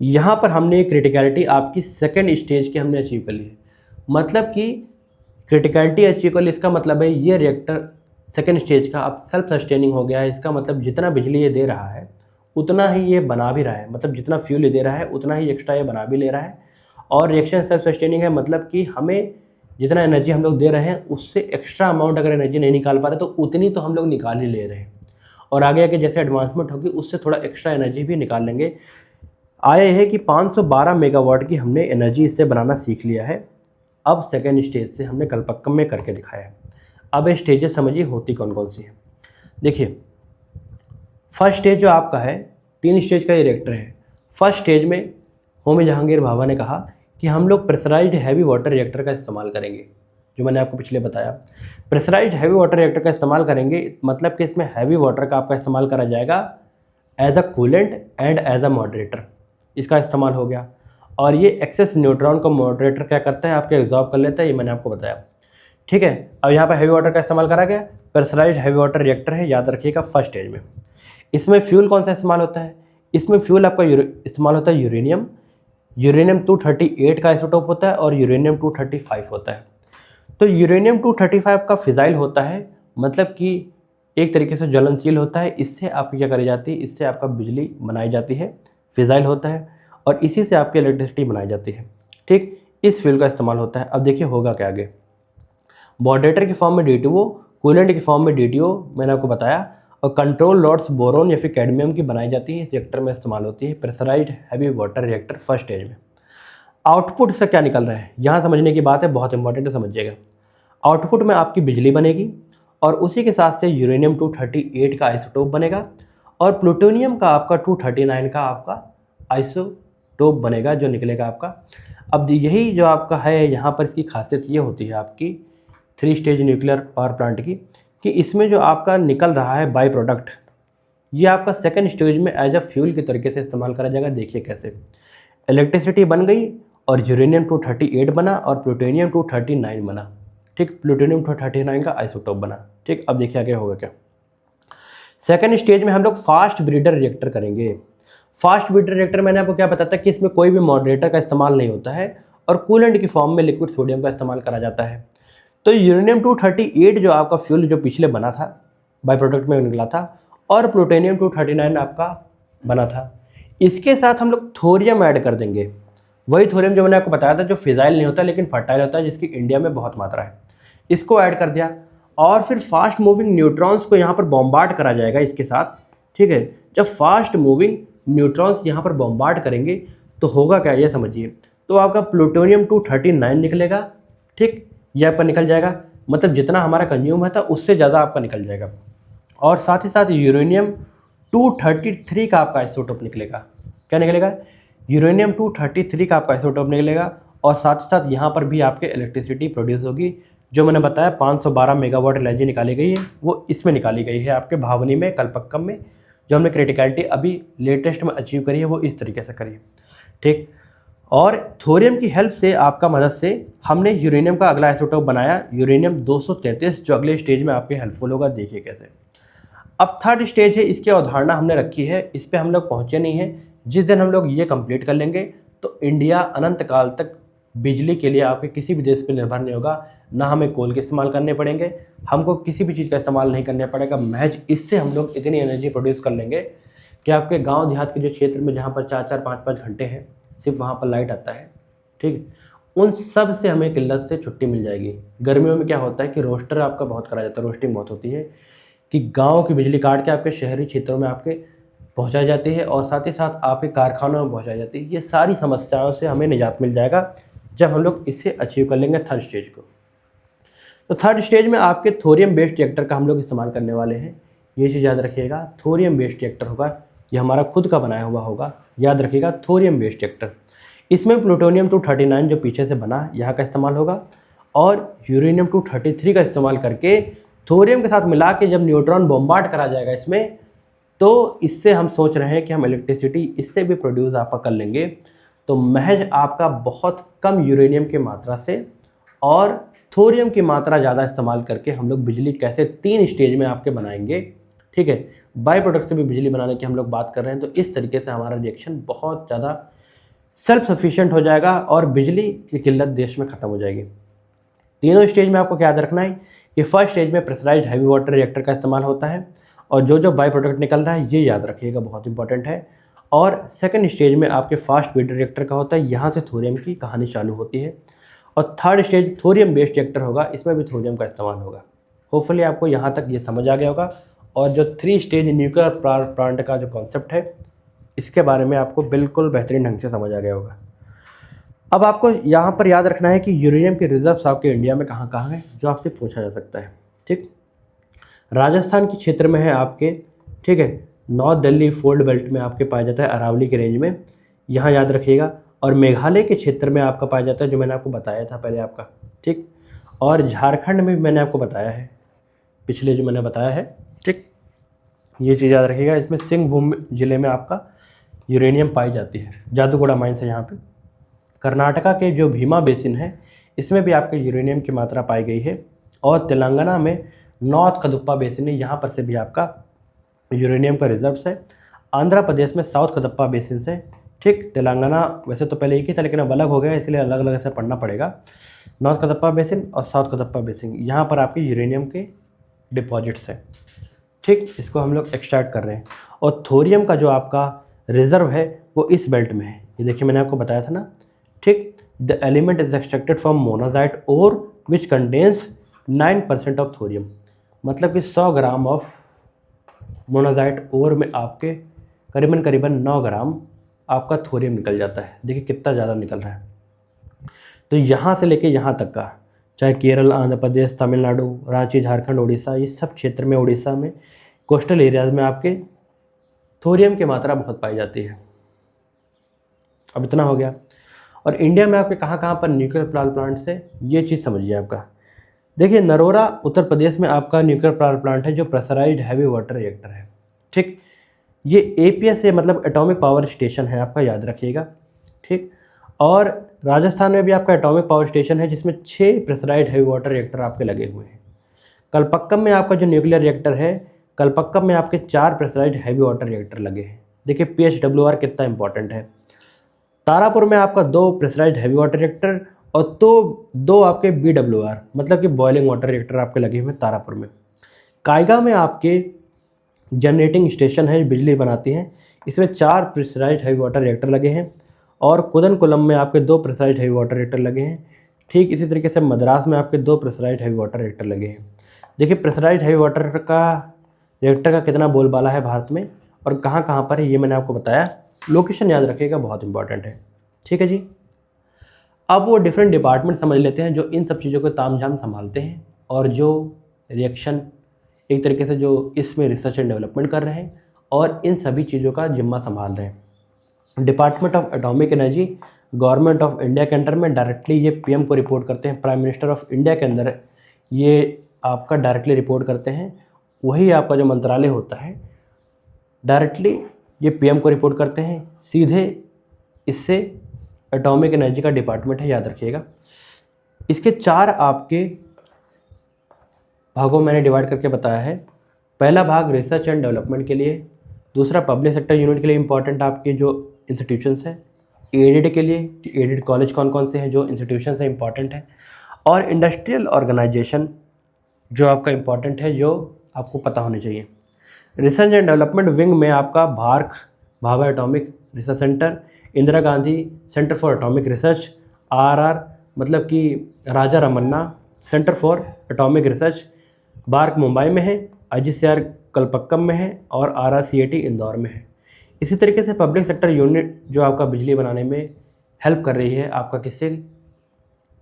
यहाँ पर हमने क्रिटिकलिटी आपकी 2nd स्टेज की हमने अचीव कर ली है। मतलब कि क्रिटिकलिटी अचीव कर ली, इसका मतलब है ये रिएक्टर 2nd स्टेज का अब सेल्फ सस्टेनिंग हो गया है। इसका मतलब जितना बिजली ये दे रहा है उतना ही ये बना भी रहा है, मतलब जितना फ्यूल ये दे रहा है उतना ही एक्स्ट्रा ये बना भी ले रहा है। और रिएक्शन सेल्फ सस्टेनिंग है, मतलब कि हमें जितना एनर्जी हम लोग दे रहे हैं उससे एक्स्ट्रा अमाउंट अगर एनर्जी नहीं निकाल पा रहे तो उतनी तो हम लोग निकाल ही ले रहे हैं, और आगे आगे जैसे एडवांसमेंट होगी उससे थोड़ा एक्स्ट्रा एनर्जी भी निकाल लेंगे। आया यह है कि 512 मेगावाट की हमने एनर्जी इससे बनाना सीख लिया है। अब 2nd स्टेज से हमने कलपक्कम में करके दिखाया है। अब ये स्टेजेस समझिए होती कौन कौन सी है। देखिए फर्स्ट स्टेज जो आपका है, 3 स्टेज का ये रिएक्टर है। फर्स्ट स्टेज में होमी जहांगीर भाभा ने कहा कि हम लोग प्रेशराइज्ड हैवी वाटर रिएक्टर का इस्तेमाल करेंगे, जो मैंने आपको पिछले बताया। प्रेशराइज्ड हैवी वाटर रिएक्टर का इस्तेमाल करेंगे मतलब कि इसमें हैवी वाटर का आपका इस्तेमाल करा जाएगा as a coolant and as a moderator, इसका इस्तेमाल हो गया। और ये एक्सेस न्यूट्रॉन को मॉडरेटर क्या करता है, आपके एब्जॉर्ब कर लेता है, ये मैंने आपको बताया। ठीक है। अब यहाँ पर हैवी वाटर का इस्तेमाल करा गया, प्रेशराइज्ड हैवी वाटर रिएक्टर है, याद रखिएगा फर्स्ट स्टेज में। इसमें फ्यूल कौन सा इस्तेमाल होता है, इसमें फ्यूल आपका इस्तेमाल होता है यूरेनियम 238 का आइसोटोप होता है, और यूरेनियम 235 होता है। तो यूरेनियम 235 का फिजाइल होता है, मतलब कि एक तरीके से ज्वलनशील होता है। इससे आपकी क्या करी जाती है, इससे आपका बिजली बनाई जाती है, फिजाइल होता है, और इसी से आपकी इलेक्ट्रिसिटी बनाई जाती है। ठीक, इस फ्यूल का इस्तेमाल होता है। अब देखिए होगा क्या आगे। मॉडरेटर की फॉर्म में D2O, कूलेंट की फॉर्म में DTO मैंने आपको बताया, और कंट्रोल लॉट्स बोरोन या फिर कैडमियम की बनाई जाती है, इस रिएक्टर में इस्तेमाल होती है pressurised heavy water reactor first stage में। आउटपुट से क्या निकल रहा है, यहाँ समझने की बात है, बहुत इंपॉर्टेंट है, समझिएगा। आउटपुट में आपकी बिजली बनेगी और उसी के साथ से यूरेनियम 238 का आइसोटोप बनेगा और प्लूटोनियम का आपका 239 का आपका आइसोटोप बनेगा जो निकलेगा आपका। अब यही जो आपका है यहाँ पर इसकी खासियत ये होती है आपकी 3 स्टेज न्यूक्लियर पावर प्लांट की, कि इसमें जो आपका निकल रहा है बाई प्रोडक्ट, ये आपका सेकेंड स्टेज में एज अ फ्यूल के तरीके से इस्तेमाल करा जाएगा। देखिए कैसे, इलेक्ट्रिसिटी बन गई और यूरेनियम 238 बना और प्लूटोनियम 239 बना, ठीक, प्लूटोनियम 239 का आइसोटोप बना, ठीक। अब देखिए आगे होगा क्या। सेकेंड स्टेज में हम लोग फास्ट ब्रीडर रिएक्टर करेंगे। फास्ट ब्रीडर रिएक्टर मैंने आपको क्या बताया था कि इसमें कोई भी मॉडरेटर का इस्तेमाल नहीं होता है और कूलेंट की फॉर्म में लिक्विड सोडियम का इस्तेमाल करा जाता है। तो यूरेनियम 238 जो आपका फ्यूल जो पिछले बना था, बाई प्रोडक्ट में निकला था, और प्लूटोनियम 239 आपका बना था, इसके साथ हम लोग थोरियम ऐड कर देंगे। वही थोरियम जो मैंने आपको बताया था जो फिजाइल नहीं होता लेकिन फर्टाइल होता है, जिसकी इंडिया में बहुत मात्रा है, इसको ऐड कर दिया। और फिर फास्ट मूविंग न्यूट्रॉन्स को यहाँ पर बॉम्बार्ड करा जाएगा इसके साथ, ठीक है। जब फास्ट मूविंग न्यूट्रॉन्स यहाँ पर बॉम्बार्ड करेंगे तो होगा क्या, ये समझिए। तो आपका प्लूटोनियम 239 निकलेगा, ठीक, ये आपका निकल जाएगा, मतलब जितना हमारा कंज्यूम है था उससे ज़्यादा आपका निकल जाएगा। और साथ ही साथ यूरेनियम 233 का आपका आइसोटोप निकलेगा। क्या निकलेगा, यूरेनियम 233 का आपका आइसोटोप निकलेगा। और साथ ही साथ यहाँ पर भी आपके इलेक्ट्रिसिटी प्रोड्यूस होगी, जो मैंने बताया 512 मेगावाट एनर्जी निकाली गई है, वो इसमें निकाली गई है आपके भावनी में, कल्पक्कम में। जो हमने क्रिटिकलिटी अभी लेटेस्ट में अचीव करी है वो इस तरीके से करी है, ठीक। और थोरियम की हेल्प से, आपका मदद से, हमने यूरेनियम का अगला आइसोटोप बनाया, यूरेनियम 233, जो अगले स्टेज में आपके हेल्पफुल होगा। देखिए कैसे। अब थर्ड स्टेज है, इसकी अवधारणा हमने रखी है, इस पर हम लोग पहुँचे नहीं हैं। जिस दिन हम लोग ये कंप्लीट कर लेंगे तो इंडिया अनंत काल तक बिजली के लिए आपके किसी भी देश पर निर्भर नहीं होगा, ना हमें कोल के इस्तेमाल करने पड़ेंगे, हमको किसी भी चीज़ का इस्तेमाल नहीं करना पड़ेगा। महज इससे हम लोग इतनी एनर्जी प्रोड्यूस कर लेंगे कि आपके गांव देहात के जो क्षेत्र में जहाँ पर 4-4, 5-5 घंटे हैं सिर्फ वहाँ पर लाइट आता है, ठीक, उन सब से हमें किल्लत से छुट्टी मिल जाएगी। गर्मियों में क्या होता है कि रोस्टर आपका बहुत करा जाता है, रोस्टिंग बहुत होती है, कि गाँव की बिजली काट के आपके शहरी क्षेत्रों में आपके पहुँचाई जाती है और साथ ही साथ आपके कारखानों में पहुँचाई जाती है। ये सारी समस्याओं से हमें निजात मिल जाएगा जब हम लोग इसे अचीव कर लेंगे थर्ड स्टेज को। तो थर्ड स्टेज में आपके थोरियम बेस्ड रिएक्टर का हम लोग इस्तेमाल करने वाले हैं। ये चीज़ याद रखिएगा, थोरियम बेस्ड रिएक्टर होगा, ये हमारा खुद का बनाया हुआ होगा, याद रखिएगा, थोरियम बेस्ड रिएक्टर। इसमें प्लूटोनियम 239 जो पीछे से बना यहाँ का इस्तेमाल होगा और यूरेनियम 233 का इस्तेमाल करके थोरियम के साथ मिला के जब न्यूट्रॉन बॉम्बार्ड करा जाएगा इसमें, तो इससे हम सोच रहे हैं कि हम इलेक्ट्रिसिटी इससे भी प्रोड्यूस आप कर लेंगे। तो महज आपका बहुत कम यूरेनियम की मात्रा से और थोरियम की मात्रा ज़्यादा इस्तेमाल करके हम लोग बिजली कैसे 3 स्टेज में आपके बनाएंगे, ठीक है। बाई प्रोडक्ट से भी बिजली बनाने की हम लोग बात कर रहे हैं। तो इस तरीके से हमारा रिएक्शन बहुत ज़्यादा सेल्फ सफिशिएंट हो जाएगा और बिजली की किल्लत देश में ख़त्म हो जाएगी। तीनों स्टेज में आपको क्या याद रखना है कि फर्स्ट स्टेज में प्रेशराइज्ड हैवी वाटर रिएक्टर का इस्तेमाल होता है और जो बाई प्रोडक्ट निकल रहा है ये याद रखिएगा, बहुत इंपॉर्टेंट है। और सेकंड स्टेज में आपके फास्ट ब्रीडर रिएक्टर का होता है, यहाँ से थोरियम की कहानी चालू होती है। और third stage thorium based reactor होगा, इसमें भी थोरियम का इस्तेमाल होगा। होपफुली आपको यहाँ तक ये समझ आ गया होगा और जो 3 स्टेज न्यूक्लियर प्लांट का जो कॉन्सेप्ट है इसके बारे में आपको बिल्कुल बेहतरीन ढंग से समझ आ गया होगा। अब आपको यहाँ पर याद रखना है कि यूरेनियम के रिजर्व्स आपके इंडिया में कहाँ कहाँ हैं, जो आपसे पूछा जा सकता है, ठीक। राजस्थान के क्षेत्र में है आपके, ठीक है, नॉर्थ दिल्ली फोल्ड बेल्ट में आपके पाया जाता है अरावली के रेंज में, यहाँ याद रखिएगा। और मेघालय के क्षेत्र में आपका पाया जाता है, जो मैंने आपको बताया था पहले आपका, ठीक। और झारखंड में मैंने आपको बताया है पिछले जो मैंने बताया है, ठीक। ये चीज़ याद रखिएगा। इसमें सिंहभूम जिले में आपका यूरेनियम पाई जाती है, जादूगोड़ा माइंस है यहाँ पे। कर्नाटका के जो भीमा बेसिन है इसमें भी आपके यूरेनियम की मात्रा पाई गई है। और तेलंगाना में नॉर्थ कदुप्पा बेसिन है, यहाँ पर से भी आपका यूरेनियम का रिजर्व्स है। आंध्र प्रदेश में साउथ कदप्पा बेसिन से, ठीक। तेलंगाना वैसे तो पहले एक ही था लेकिन अब अलग हो गया, इसलिए अलग अलग ऐसे पढ़ना पड़ेगा। नॉर्थ कदप्पा बेसिन और साउथ कदप्पा बेसिन, यहाँ पर आपके यूरेनियम के डिपॉजिट्स हैं, ठीक। इसको हम लोग एक्सट्रैक्ट कर रहे हैं। और थोरियम का जो आपका रिज़र्व है वो इस बेल्ट में है, ये देखिए मैंने आपको बताया था ना, ठीक। The element is extracted from monazite ore which contains 9% of thorium. मतलब कि 100 ग्राम ऑफ मोनाजाइट ओर में आपके करीबन करीबन 9 ग्राम आपका थोरियम निकल जाता है। देखिए कितना ज़्यादा निकल रहा है। तो यहाँ से लेके यहाँ तक का, चाहे केरल, आंध्र प्रदेश, तमिलनाडु, रांची, झारखंड, उड़ीसा, ये सब क्षेत्र में, उड़ीसा में, कोस्टल एरियाज़ में आपके थोरियम की मात्रा बहुत पाई जाती है। अब इतना हो गया। और इंडिया में आपके कहाँ कहाँ पर न्यूक्लियर पावर प्लांट्स है, ये चीज़ समझिए आपका। देखिए नरोरा उत्तर प्रदेश में आपका न्यूक्लियर पावर प्लांट है जो प्रेशराइज्ड हैवी वाटर रिएक्टर है। ठीक, ये एपीएस है, मतलब एटॉमिक पावर स्टेशन है आपका, याद रखिएगा। ठीक, और राजस्थान में भी आपका एटॉमिक पावर स्टेशन है जिसमें 6 प्रेशराइज्ड हैवी वाटर रिएक्टर आपके लगे हुए हैं। कलपक्कम में आपका जो न्यूक्लियर रिएक्टर है, कलपक्कम में आपके 4 प्रेशराइज्ड हैवी वाटर रिएक्टर लगे हैं। देखिए PHWR कितना इंपॉर्टेंट है। तारापुर में आपका 2 प्रेशराइज्ड हैवी वाटर रिएक्टर और तो 2 आपके BWR मतलब कि बॉइलिंग वाटर रिएक्टर आपके लगे हुए हैं तारापुर में। कायगा में आपके जनरेटिंग स्टेशन है, बिजली बनाती हैं, इसमें 4 प्रेशराइज्ड हैवी वाटर रिएक्टर लगे हैं। और कुदनकुलम में आपके 2 प्रेशराइज्ड हैवी वाटर रिएक्टर लगे हैं। ठीक इसी तरीके से मद्रास में आपके 2 प्रेशराइज्ड हैवी वाटर रिएक्टर लगे हैं। देखिए प्रेशराइज्ड हैवी वाटर रिएक्टर का कितना बोलबाला है भारत में और कहाँ कहाँ पर है, ये मैंने आपको बताया। लोकेशन याद रखिएगा, बहुत इंपॉर्टेंट है। ठीक है जी। अब वो डिफरेंट डिपार्टमेंट समझ लेते हैं जो इन सब चीज़ों को तामझाम संभालते हैं और जो रिएक्शन एक तरीके से जो इसमें रिसर्च एंड डेवलपमेंट कर रहे हैं और इन सभी चीज़ों का जिम्मा संभाल रहे हैं। Department of atomic energy government of India के अंडर में डायरेक्टली ये पीएम को रिपोर्ट करते हैं। प्राइम मिनिस्टर ऑफ इंडिया के अंदर ये आपका डायरेक्टली रिपोर्ट करते हैं। वही आपका जो मंत्रालय होता है डायरेक्टली ये पीएम को रिपोर्ट करते हैं। सीधे इससे एटॉमिक एनर्जी का डिपार्टमेंट है, याद रखिएगा। इसके 4 आपके भागों मैंने डिवाइड करके बताया है। पहला भाग रिसर्च एंड डेवलपमेंट के लिए, दूसरा पब्लिक सेक्टर यूनिट के लिए इंपॉर्टेंट आपके जो इंस्टीट्यूशंस हैं, एडेड के लिए एडेड कॉलेज कौन कौन से हैं जो इंस्टीट्यूशंस हैं इंपॉर्टेंट है, और इंडस्ट्रियल ऑर्गेनाइजेशन जो आपका इंपॉर्टेंट है जो आपको पता होनी चाहिए। रिसर्च एंड डेवलपमेंट विंग में आपका भारख Bhabha atomic research centre, Indira Gandhi centre for atomic research, RR मतलब कि Raja Ramanna centre for atomic research BARC Mumbai में है, IGCR कलपक्कम में है और RRCAT इंदौर में है। इसी तरीके से पब्लिक सेक्टर यूनिट जो आपका बिजली बनाने में हेल्प कर रही है आपका किससे,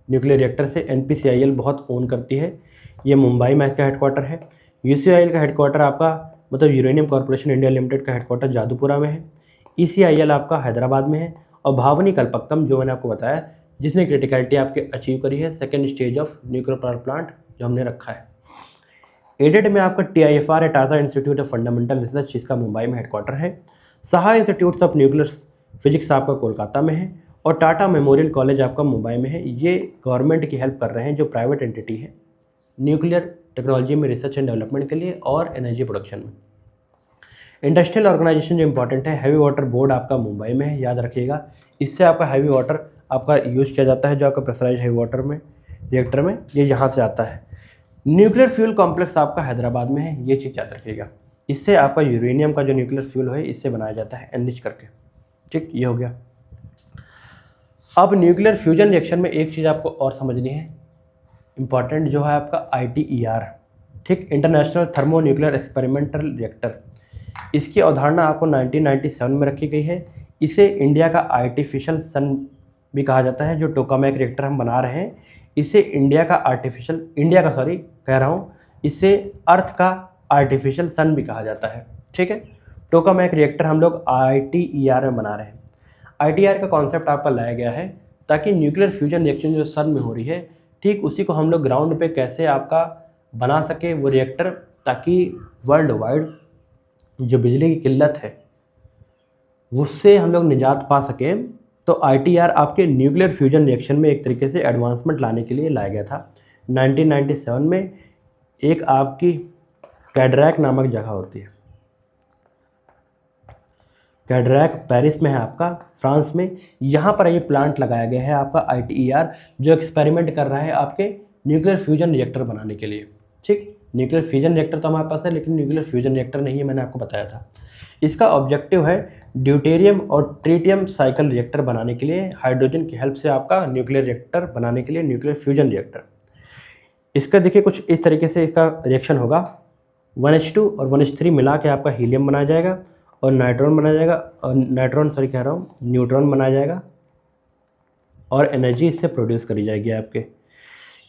न्यूक्लियर रिएक्टर से, NPCIL बहुत ओन करती है, ये मुंबई में इसका हेडक्वार्टर है। UCIL का हेडक्वार्टर आपका मतलब यूरेनियम कॉर्पोरेशन इंडिया लिमिटेड का हेडक्वार्टर जादूपुरा में है। ECIL आपका हैदराबाद में है। और भावनी कलपक्कम जो मैंने आपको बताया जिसने क्रिटिकलिटी आपके अचीव करी है, second stage of nuclear power plant जो हमने रखा है। एडेड में आपका TIFR है, Tata institute of fundamental research, जिसका मुंबई में हेडक्वार्टर है। सहा इंस्टीट्यूट ऑफ न्यूक्लियर फिजिक्स आपका कोलकाता में है और टाटा मेमोरियल कॉलेज आपका मुंबई में है। ये गवर्नमेंट की हेल्प कर रहे हैं जो प्राइवेट एंटिटी है न्यूक्लियर टेक्नोलॉजी में रिसर्च एंड डेवलपमेंट के लिए और एनर्जी प्रोडक्शन में। इंडस्ट्रियल ऑर्गेनाइजेशन जो इंपॉर्टेंट है, हैवी वाटर बोर्ड आपका मुंबई में है, याद रखिएगा। इससे आपका हैवी वाटर आपका यूज़ किया जाता है जो आपका प्रेशराइज्ड हैवी वाटर में रिएक्टर में, ये यहाँ से आता है। न्यूक्लियर फ्यूल कॉम्प्लेक्स आपका हैदराबाद में है, ये चीज़ याद रखिएगा। इससे आपका यूरेनियम का जो न्यूक्लियर फ्यूल है इससे बनाया जाता है एनरिच करके। ठीक, ये हो गया। अब न्यूक्लियर फ्यूजन रिएक्शन में एक चीज़ आपको और समझनी है इंपॉर्टेंट, जो है आपका ITER। ठीक, international thermo nuclear experimental reactor. इसकी अवधारणा आपको 1997 में रखी गई है। इसे इंडिया का आर्टिफिशियल सन भी कहा जाता है। जो टोकामेक रिएक्टर हम बना रहे हैं इसे इसे अर्थ का आर्टिफिशियल सन भी कहा जाता है। ठीक है, टोकामेक रिएक्टर हम लोग ITER में बना रहे हैं। ITER का कॉन्सेप्ट आपका लाया गया है ताकि न्यूक्लियर फ्यूजन रिएक्शन जो सन में हो रही है, ठीक उसी को हम लोग ग्राउंड पे कैसे आपका बना सके वो रिएक्टर, ताकि वर्ल्ड वाइड जो बिजली की किल्लत है उससे हम लोग निजात पा सकें। तो ITER आपके न्यूक्लियर फ्यूजन रिएक्शन में एक तरीके से एडवांसमेंट लाने के लिए लाया गया था। 1997 में एक आपकी कैड्रैक नामक जगह होती है, कैड्रैक पेरिस में है आपका, फ्रांस में। यहाँ पर ये प्लांट लगाया गया है आपका ITER जो एक्सपेरिमेंट कर रहा है आपके न्यूक्लियर फ्यूजन रिएक्टर बनाने के लिए। ठीक, न्यूक्लियर फ्यूजन रिएक्टर तो हमारे पास है, लेकिन न्यूक्लियर फ्यूजन रिएक्टर नहीं है, मैंने आपको बताया था। इसका ऑब्जेक्टिव है ड्यूटेरियम और ट्रिटियम साइकिल रिएक्टर बनाने के लिए, हाइड्रोजन की हेल्प से आपका न्यूक्लियर रिएक्टर बनाने के लिए न्यूक्लियर फ्यूजन रिएक्टर। इसका देखिए कुछ इस तरीके से इसका रिएक्शन होगा, 1H2 और 1H3 मिला के आपका हीलियम बनाया जाएगा और नाइट्रॉन बनाया जाएगा, और न्यूट्रॉन बनाया जाएगा और एनर्जी इससे प्रोड्यूस करी जाएगी आपके।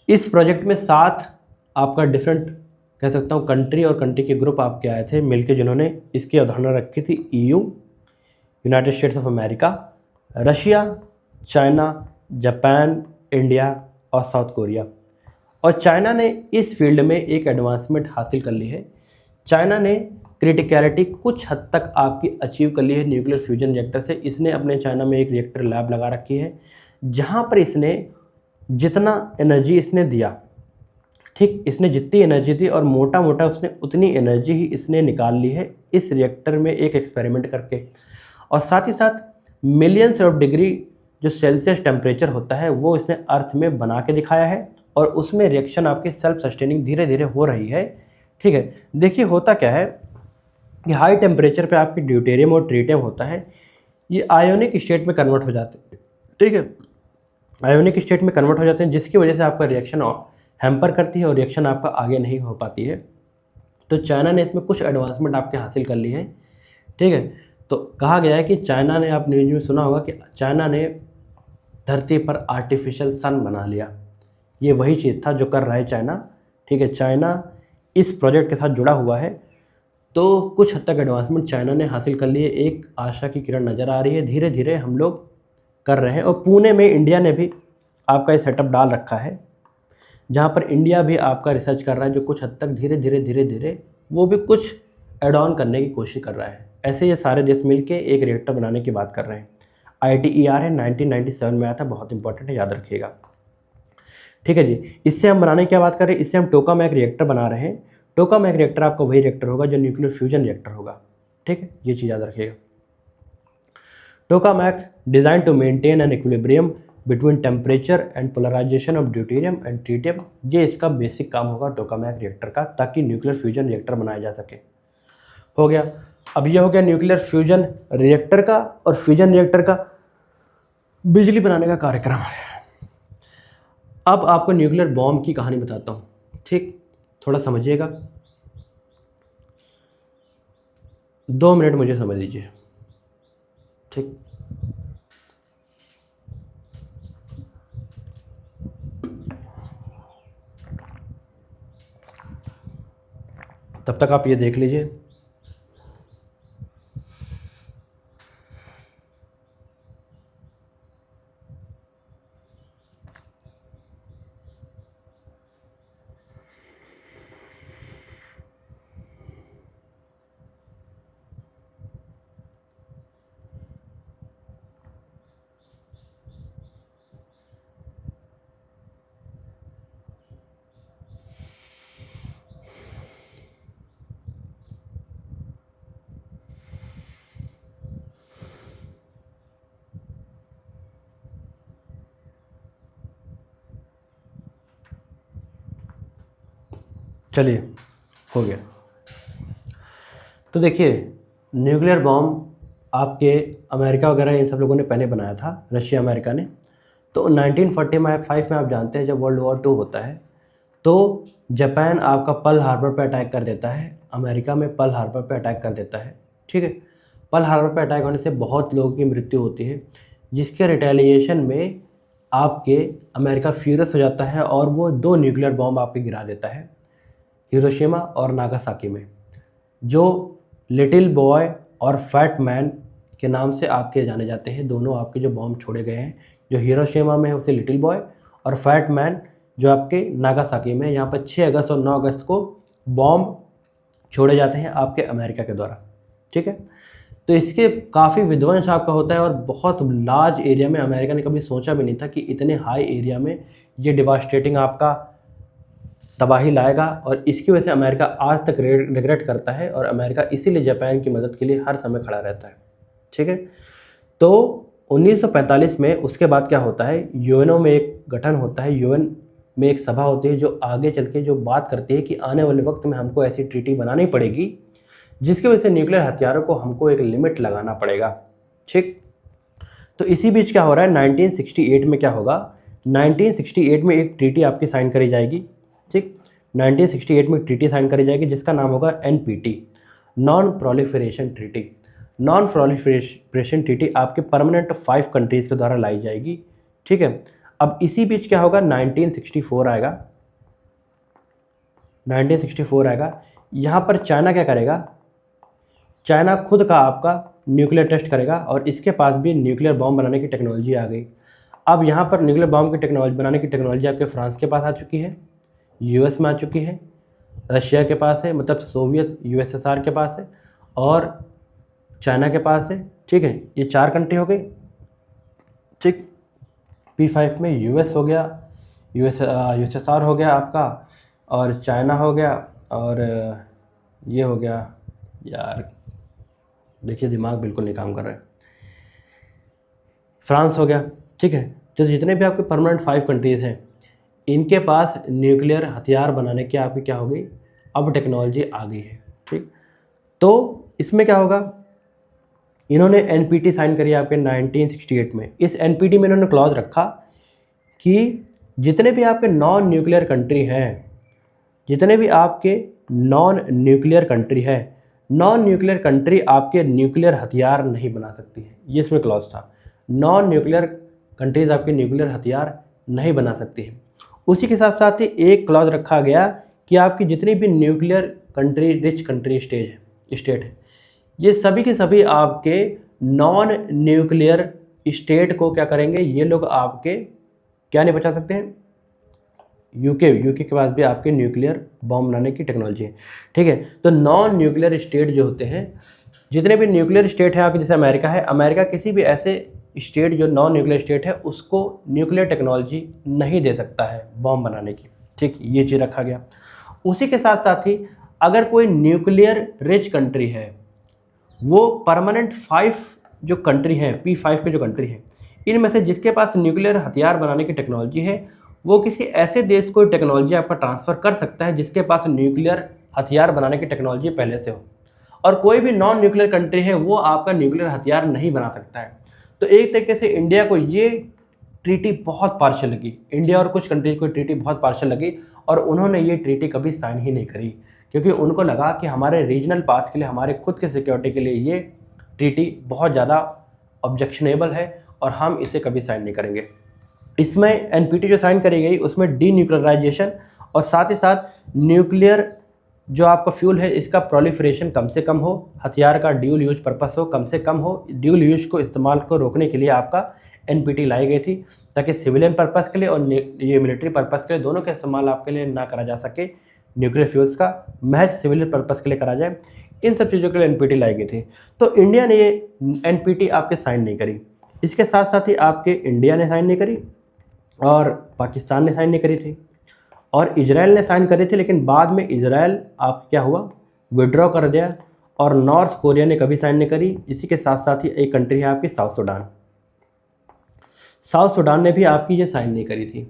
इस प्रोजेक्ट में 7 आपका डिफरेंट कह सकता हूँ कंट्री और कंट्री के ग्रुप आपके आए थे मिलके, जिन्होंने इसकी अवधारणा रखी थी। EU, United states of America, Russia, China, Japan, India और साउथ कोरिया। और चाइना ने इस फील्ड में एक एडवांसमेंट हासिल कर ली है। चाइना ने क्रिटिकलिटी कुछ हद तक आपकी अचीव कर ली है न्यूक्लियर फ्यूजन रिएक्टर से। इसने अपने चाइना में एक रिएक्टर लैब लगा रखी है, जहाँ पर इसने जितना एनर्जी इसने दिया, ठीक, इसने जितनी एनर्जी दी और मोटा मोटा उसने उतनी एनर्जी ही इसने निकाल ली है इस रिएक्टर में एक एक्सपेरिमेंट करके। और साथ ही साथ मिलियंस ऑफ डिग्री जो सेल्सियस टेम्परेचर होता है वो इसने अर्थ में बना के दिखाया है, और उसमें रिएक्शन आपकी सेल्फ सस्टेनिंग धीरे धीरे हो रही है। ठीक है, देखिए होता क्या है कि हाई टेम्परेचर पे आपकी ड्यूटेरियम और ट्रिटियम होता है, ये आयोनिक स्टेट में कन्वर्ट हो जाते हैं। ठीक है, आयोनिक स्टेट में कन्वर्ट हो जाते हैं, जिसकी वजह से आपका रिएक्शन हैम्पर करती है और रिएक्शन आपका आगे नहीं हो पाती है। तो चाइना ने इसमें कुछ एडवांसमेंट आपके हासिल कर ली है। ठीक है, तो कहा गया है कि चाइना ने, आप न्यूज़ में सुना होगा कि चाइना ने धरती पर आर्टिफिशियल सन बना लिया। ये वही चीज़ था जो कर रहा है चाइना। ठीक है, चाइना इस प्रोजेक्ट के साथ जुड़ा हुआ है, तो कुछ हद तक एडवांसमेंट चाइना ने हासिल कर लिए। एक आशा की किरण नज़र आ रही है, धीरे धीरे हम लोग कर रहे हैं। और पुणे में इंडिया ने भी आपका ये सेटअप डाल रखा है, जहाँ पर इंडिया भी आपका रिसर्च कर रहा है, जो कुछ हद तक धीरे धीरे वो भी कुछ एड ऑन करने की कोशिश कर रहा है। ऐसे ये सारे देश मिलके एक रिएक्टर बनाने की बात कर रहे हैं। ITER है, 1997 में आया था, बहुत इंपॉर्टेंट है, याद रखिएगा। ठीक है जी, इससे हम बनाने की क्या बात कर रहे हैं, इससे हम टोकामैक रिएक्टर बना रहे हैं। टोकामैक रिएक्टर आपका वही रिएक्टर होगा जो न्यूक्लियर फ्यूजन रिएक्टर होगा। ठीक है, ये चीज़ याद रखिएगा। Tokamak design to maintain an equilibrium between temperature and polarisation of deuterium and tritium. ये इसका बेसिक काम होगा टोकामैक रिएक्टर का, ताकि न्यूक्लियर फ्यूजन रिएक्टर बनाया जा सके। हो गया, अब ये हो गया न्यूक्लियर फ्यूजन रिएक्टर का और फ्यूजन रिएक्टर का बिजली बनाने का कार्यक्रम। अब आपको न्यूक्लियर बॉम्ब की कहानी बताता हूँ। ठीक, थोड़ा समझिएगा, 2 मिनट मुझे समझ लीजिए। ठीक, तब तक आप ये देख लीजिए। चलिए, हो गया। तो देखिए, न्यूक्लियर बॉम्ब आपके अमेरिका वगैरह इन सब लोगों ने पहले बनाया था, रशिया अमेरिका ने। तो 1945 में आप जानते हैं जब वर्ल्ड वॉर 2 होता है, तो जापान आपका पर्ल हार्बर पे अटैक कर देता है, अमेरिका में पर्ल हार्बर पे अटैक कर देता है। ठीक है, पर्ल हार्बर पे अटैक होने से बहुत लोगों की मृत्यु होती है, जिसके रिटेलिएशन में आपके अमेरिका फ्यूरियस हो जाता है और वो 2 न्यूक्लियर बॉम्ब आपके गिरा देता है, हिरोशिमा और नागासाकी में, जो लिटिल बॉय और फैट मैन के नाम से आपके जाने जाते हैं। दोनों आपके जो बॉम्ब छोड़े गए हैं, जो हिरोशिमा में है उसे लिटिल बॉय, और फैट मैन जो आपके नागासाकी में, यहाँ पर 6 अगस्त और 9 अगस्त को बॉम्ब छोड़े जाते हैं आपके अमेरिका के द्वारा। ठीक है, तो इसके काफ़ी विध्वंस आपका होता है और बहुत लार्ज एरिया में। अमेरिका ने कभी सोचा भी नहीं था कि इतने हाई एरिया में ये डिवास्टेटिंग आपका तबाही लाएगा, और इसकी वजह से अमेरिका आज तक रिग्रेट करता है, और अमेरिका इसीलिए जापान की मदद के लिए हर समय खड़ा रहता है। ठीक है, तो 1945 में उसके बाद क्या होता है, यूएनओ में एक गठन होता है, UN में एक सभा होती है जो आगे चल के जो बात करती है कि आने वाले वक्त में हमको ऐसी ट्रीटी बनानी पड़ेगी जिसकी वजह से न्यूक्लियर हथियारों को हमको एक लिमिट लगाना पड़ेगा। ठीक, तो इसी बीच क्या हो रहा है, 1968 में क्या होगा, 1968 में एक ट्रीटी आपकी साइन करी जाएगी। ठीक, 1968 में ट्रीटी साइन करी जाएगी जिसका नाम होगा NPT, non proliferation treaty. Non proliferation treaty आपके परमानेंट 5 कंट्रीज़ के द्वारा लाई जाएगी। ठीक है, अब इसी बीच क्या होगा, 1964 आएगा। 1964 आएगा, यहाँ पर चाइना क्या करेगा, चाइना खुद का आपका न्यूक्लियर टेस्ट करेगा और इसके पास भी न्यूक्लियर बॉम्ब बनाने की टेक्नोलॉजी आ गई। अब यहाँ पर न्यूक्लियर बॉम्ब की टेक्नोलॉजी बनाने की टेक्नोलॉजी आपके फ्रांस के पास आ चुकी है, US में आ चुकी है, रशिया के पास है, मतलब सोवियत USSR के पास है, और चाइना के पास है। ठीक है, ये 4 कंट्री हो गई। ठीक, P5 में US हो गया, USSR हो गया आपका, और चाइना हो गया, और ये हो गया, यार देखिए दिमाग बिल्कुल नहीं काम कर रहा है, फ्रांस हो गया। ठीक है, तो जितने भी आपके परमानेंट 5 कंट्रीज़ हैं इनके पास न्यूक्लियर हथियार बनाने की आपकी क्या हो गई, अब टेक्नोलॉजी आ गई है। ठीक, तो इसमें क्या होगा, इन्होंने NPT साइन करी आपके 1968 में। इस NPT में इन्होंने क्लॉज रखा कि जितने भी आपके नॉन न्यूक्लियर कंट्री हैं, जितने भी आपके नॉन न्यूक्लियर कंट्री है, नॉन न्यूक्लियर कंट्री आपके न्यूक्लियर हथियार नहीं बना सकती है। ये इसमें क्लॉज था, नॉन न्यूक्लियर कंट्रीज़ आपके न्यूक्लियर हथियार नहीं बना सकती है। उसी के साथ साथ ही एक क्लॉज रखा गया कि आपकी जितनी भी nuclear country rich country state है, ये सभी के सभी आपके नॉन न्यूक्लियर स्टेट को क्या करेंगे, ये लोग आपके क्या नहीं बचा सकते हैं, यूके के पास भी आपके न्यूक्लियर बॉम्ब बनाने की टेक्नोलॉजी है। ठीक है, तो नॉन न्यूक्लियर स्टेट जो होते हैं, जितने भी न्यूक्लियर स्टेट है आपके, जैसे अमेरिका है, अमेरिका किसी भी ऐसे स्टेट जो नॉन न्यूक्लियर स्टेट है उसको न्यूक्लियर टेक्नोलॉजी नहीं दे सकता है बॉम्ब बनाने की। ठीक, ये चीज़ रखा गया। उसी के साथ साथ ही अगर कोई न्यूक्लियर रिच कंट्री है, वो परमानेंट 5 जो कंट्री है, P5 के जो कंट्री है, इनमें से जिसके पास न्यूक्लियर हथियार बनाने की टेक्नोलॉजी है वो किसी ऐसे देश को टेक्नोलॉजी आपका ट्रांसफ़र कर सकता है जिसके पास न्यूक्लियर हथियार बनाने की टेक्नोलॉजी पहले से हो, और कोई भी नॉन न्यूक्लियर कंट्री है वो आपका न्यूक्लियर हथियार नहीं बना सकता है। तो एक तरीके से इंडिया को ये ट्रीटी बहुत पार्शियल लगी, इंडिया और कुछ कंट्रीज को ट्रीटी बहुत पार्शियल लगी, और उन्होंने ये ट्रीटी कभी साइन ही नहीं करी, क्योंकि उनको लगा कि हमारे रीजनल पास के लिए, हमारे खुद के सिक्योरिटी के लिए ये ट्रीटी बहुत ज़्यादा ऑब्जेक्शनेबल है और हम इसे कभी साइन नहीं करेंगे। इसमें NPT जो साइन करी गई उसमें डीन्यूक्लियराइजेशन और साथ ही साथ न्यूक्लियर जो आपका फ्यूल है इसका प्रोलिफरेशन कम से कम हो, हथियार का ड्यूल यूज पर्पस हो कम से कम हो, ड्यूल यूज को इस्तेमाल को रोकने के लिए आपका NPT लाई गई थी, ताकि सिविलियन पर्पस के लिए और ये मिलिट्री पर्पस के लिए दोनों का इस्तेमाल आपके लिए ना करा जा सके, न्यूक्लियर फ्यूल्स का महज सिविलियन पर्पस के लिए करा जाए। इन सब चीज़ों के लिए NPT लाई गई थी। तो इंडिया ने ये NPT आपके साइन नहीं करी। इसके साथ साथ ही आपके इंडिया ने साइन नहीं करी और पाकिस्तान ने साइन नहीं करी थी और इजराइल ने साइन करी थी, लेकिन बाद में इजराइल आप क्या हुआ, विड्रॉ कर दिया, और नॉर्थ कोरिया ने कभी साइन नहीं करी। इसी के साथ साथ ही एक कंट्री है आपकी साउथ सूडान, साउथ सूडान ने भी आपकी ये साइन नहीं करी थी।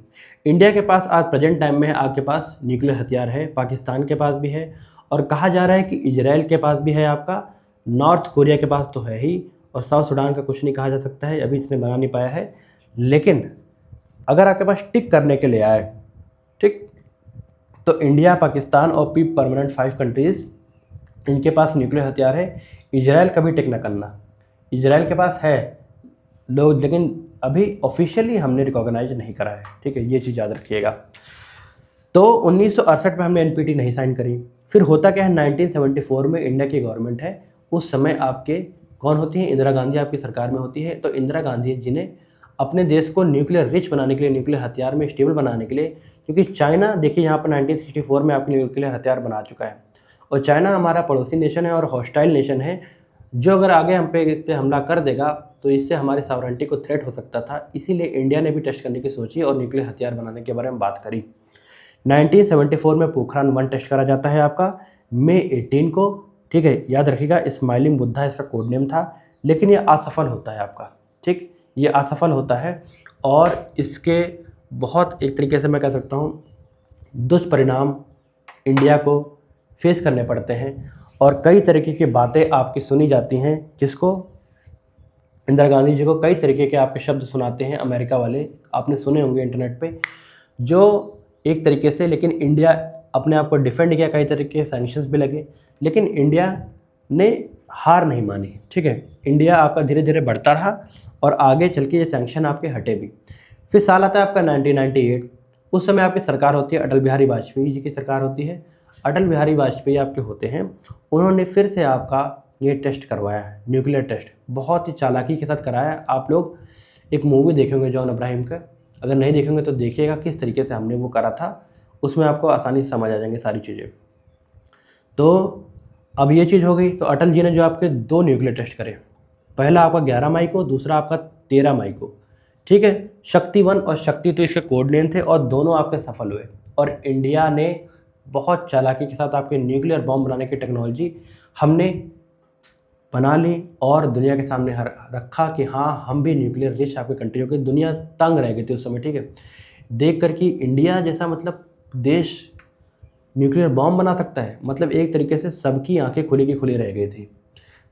इंडिया के पास आज प्रेजेंट टाइम में आपके पास न्यूक्लियर हथियार है, पाकिस्तान के पास भी है, और कहा जा रहा है कि इजराइल के पास भी है, आपका नॉर्थ कोरिया के पास तो है ही, और साउथ सूडान का कुछ नहीं कहा जा सकता है, अभी इसने बना नहीं पाया है। लेकिन अगर आपके पास टिक करने के लिए आए, ठीक, तो इंडिया, पाकिस्तान और परमानेंट 5 कंट्रीज़ इनके पास न्यूक्लियर हथियार है। इजराइल कभी टिक ना करना, इजराइल के पास है लोग, लेकिन अभी ऑफिशियली हमने रिकॉग्नाइज नहीं करा है। ठीक है, ये चीज़ याद रखिएगा। तो 1968 में हमने NPT नहीं साइन करी। फिर होता क्या है, 1974 में इंडिया की गवर्नमेंट है, उस समय आपके कौन होती हैं, इंदिरा गांधी आपकी सरकार में होती है। तो इंदिरा गांधी जिन्हें अपने देश को न्यूक्लियर रिच बनाने के लिए, न्यूक्लियर हथियार में स्टेबल बनाने के लिए, क्योंकि चाइना देखिए यहाँ पर 1964 में आपके न्यूक्लियर हथियार बना चुका है, और चाइना हमारा पड़ोसी नेशन है और हॉस्टाइल नेशन है, जो अगर आगे हम पे इस पर हमला कर देगा तो इससे हमारी सॉवरेंटी को थ्रेट हो सकता था। इसीलिए इंडिया ने भी टेस्ट करने की सोची और न्यूक्लियर हथियार बनाने के बारे में बात करी। 1974 में पोखरान 1 टेस्ट करा जाता है आपका मई 18 को। ठीक है, याद रखिएगा, स्माइलिंग बुद्धा इसका कोड नेम था, लेकिन ये असफल होता है आपका। ठीक, ये असफल होता है और इसके बहुत एक तरीके से मैं कह सकता हूँ दुष्परिणाम इंडिया को फेस करने पड़ते हैं और कई तरीके की बातें आपकी सुनी जाती हैं, जिसको इंदिरा गांधी जी को कई तरीके के आपके शब्द सुनाते हैं अमेरिका वाले, आपने सुने होंगे इंटरनेट पे, जो एक तरीके से, लेकिन इंडिया अपने आप को डिफेंड किया, कई तरीके के सैंक्शंस भी लगे, लेकिन इंडिया ने हार नहीं मानी। ठीक है, इंडिया आपका धीरे धीरे बढ़ता रहा और आगे चल के ये सैंक्शन आपके हटे भी। फिर साल आता है आपका 1998, उस समय आपकी सरकार होती है, अटल बिहारी वाजपेयी जी की सरकार होती है। अटल बिहारी वाजपेयी आपके होते हैं, उन्होंने फिर से आपका ये टेस्ट करवाया है, न्यूक्लियर टेस्ट, बहुत ही चालाकी के साथ कराया। आप लोग एक मूवी देखेंगे जॉन अब्राहम का, अगर नहीं देखेंगे तो देखिएगा किस तरीके से हमने वो करा था, उसमें आपको आसानी से समझ आ जाएंगे सारी चीज़ें। तो अब ये चीज़ हो गई, तो अटल जी ने जो आपके 2 न्यूक्लियर टेस्ट करे, पहला आपका 11 मई को, दूसरा आपका 13 मई को। ठीक है, शक्ति 1 और शक्ति 2 इसके कोड नेम थे और दोनों आपके सफल हुए और इंडिया ने बहुत चालाकी के साथ आपके न्यूक्लियर बॉम्ब बनाने की टेक्नोलॉजी हमने बना ली और दुनिया के सामने रखा कि हाँ हम भी न्यूक्लियर रिच आपके कंट्री हो गई। दुनिया तंग रह गई थी उस समय। ठीक है, देख कर कि इंडिया जैसा मतलब देश न्यूक्लियर बॉम्ब बना सकता है, मतलब एक तरीके से सबकी आंखें खुली की खुली रह गई थी।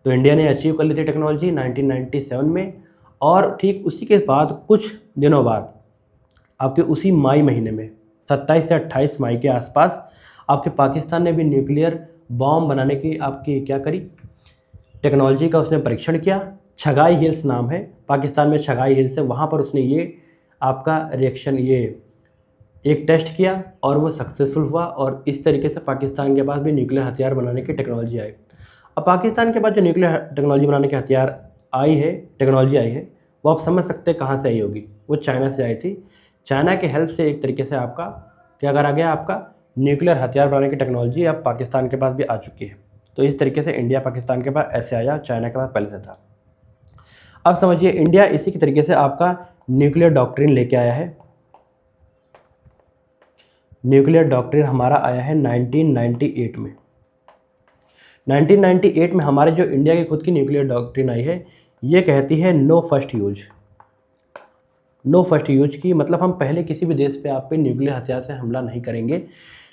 तो इंडिया ने अचीव कर ली थी टेक्नोलॉजी 1997 में और ठीक उसी के बाद कुछ दिनों बाद आपके उसी मई महीने में 27 से 28 मई के आसपास आपके पाकिस्तान ने भी न्यूक्लियर बॉम्ब बनाने की आपकी क्या करी, टेक्नोलॉजी का उसने परीक्षण किया। छगाई हिल्स नाम है, पाकिस्तान में छगाई हिल्स है, वहाँ पर उसने ये आपका रिएक्शन, ये एक टेस्ट किया और वो सक्सेसफुल हुआ और इस तरीके से पाकिस्तान के पास भी न्यूक्लियर हथियार बनाने की टेक्नोलॉजी आई। अब पाकिस्तान के पास जो न्यूक्लियर टेक्नोलॉजी बनाने के हथियार आई है, टेक्नोलॉजी आई है, वो आप समझ सकते हैं कहाँ से आई होगी, वो चाइना से आई थी। चाइना के हेल्प से एक तरीके से आपका क्या करा गया, आपका न्यूक्लियर हथियार बनाने की टेक्नोलॉजी अब पाकिस्तान के पास भी आ चुकी है। तो इस तरीके से इंडिया पाकिस्तान के पास ऐसे आया, चाइना के पास पहले से था। अब समझिए इंडिया इसी के तरीके से आपका न्यूक्लियर डॉक्ट्रिन लेके आया है। न्यूक्लियर डॉक्ट्रिन हमारा आया है 1998 में। 1998 में हमारे जो इंडिया की खुद की न्यूक्लियर डॉक्ट्रिन आई है, ये कहती है no first use. No first use की मतलब हम पहले किसी भी देश पे आप पे न्यूक्लियर हथियार से हमला नहीं करेंगे,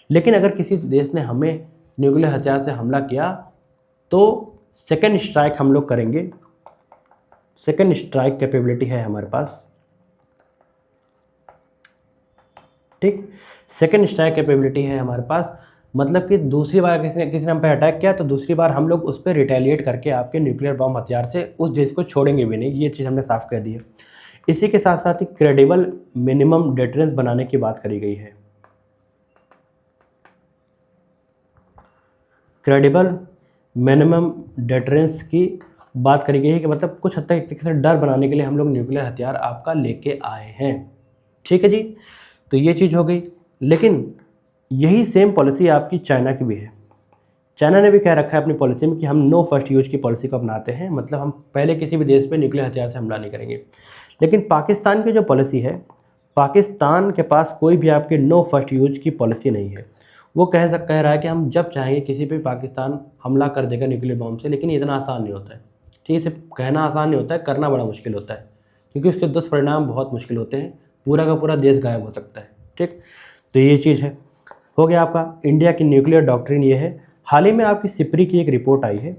लेकिन अगर किसी देश ने हमें न्यूक्लियर हथियार से हमला किया तो सेकेंड स्ट्राइक हम लोग करेंगे। सेकेंड स्ट्राइक कैपेबिलिटी है हमारे पास। ठीक, सेकेंड स्ट्राइक कैपेबिलिटी है हमारे पास, मतलब कि दूसरी बार किसी ने हम पे अटैक किया तो दूसरी बार हम लोग उस पर रिटेलिएट करके आपके न्यूक्लियर बॉम्ब हथियार से उस देश को छोड़ेंगे भी नहीं। ये चीज़ हमने साफ कह दी है। इसी के साथ साथ ही क्रेडिबल मिनिमम डिटरेंस बनाने की बात करी गई है। क्रेडिबल मिनिमम डिटरेंस की बात करी गई है कि मतलब कुछ हद तक एक तरीके से डर बनाने के लिए हम लोग न्यूक्लियर हथियार आपका लेके आए हैं। ठीक है जी, तो ये चीज़ हो गई। लेकिन यही सेम पॉलिसी आपकी चाइना की भी है। चाइना ने भी कह रखा है अपनी पॉलिसी में कि हम नो फर्स्ट यूज की पॉलिसी को अपनाते हैं, मतलब हम पहले किसी भी देश पे न्यूक्लियर हथियार से हमला नहीं करेंगे। लेकिन पाकिस्तान की जो पॉलिसी है, पाकिस्तान के पास कोई भी आपके नो फर्स्ट यूज की पॉलिसी नहीं है। वो कह रहा है कि हम जब चाहेंगे किसी पे पाकिस्तान हमला कर देगा न्यूक्लियर बॉम्ब से, लेकिन इतना आसान नहीं होता है। ठीक है, सिर्फ कहना आसान नहीं होता है, करना बड़ा मुश्किल होता है, क्योंकि उसके दुष्परिणाम बहुत मुश्किल होते हैं, पूरा का पूरा देश गायब हो सकता है। ठीक, तो ये चीज़ है। हो गया आपका इंडिया की न्यूक्लियर डॉक्ट्रिन ये है। हाल ही में आपकी सिप्री की एक रिपोर्ट आई है,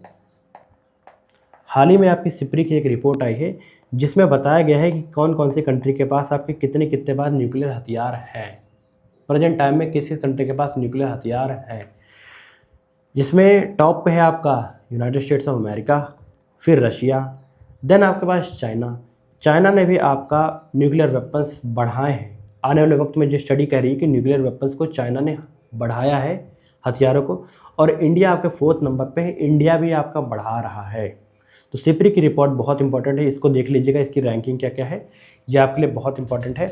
हाल ही में आपकी सिप्री की एक रिपोर्ट आई है जिसमें बताया गया है कि कौन कौन सी कंट्री के पास आपके कितने बार न्यूक्लियर हथियार हैं। प्रेजेंट टाइम में किस किस कंट्री के पास न्यूक्लियर हथियार हैं, जिसमें टॉप पे है आपका यूनाइटेड स्टेट्स ऑफ अमेरिका, फिर रशिया, देन आपके पास चाइना। चाइना ने भी आपका न्यूक्लियर वेपन्स बढ़ाए हैं। आने वाले वक्त में जो स्टडी कह रही है कि न्यूक्लियर वेपन्स को चाइना ने बढ़ाया है, हथियारों को, और इंडिया आपके 4th नंबर पे है। इंडिया भी आपका बढ़ा रहा है। तो सिप्री की रिपोर्ट बहुत इंपॉर्टेंट है, इसको देख लीजिएगा, इसकी रैंकिंग क्या क्या है, ये आपके लिए बहुत इंपॉर्टेंट है।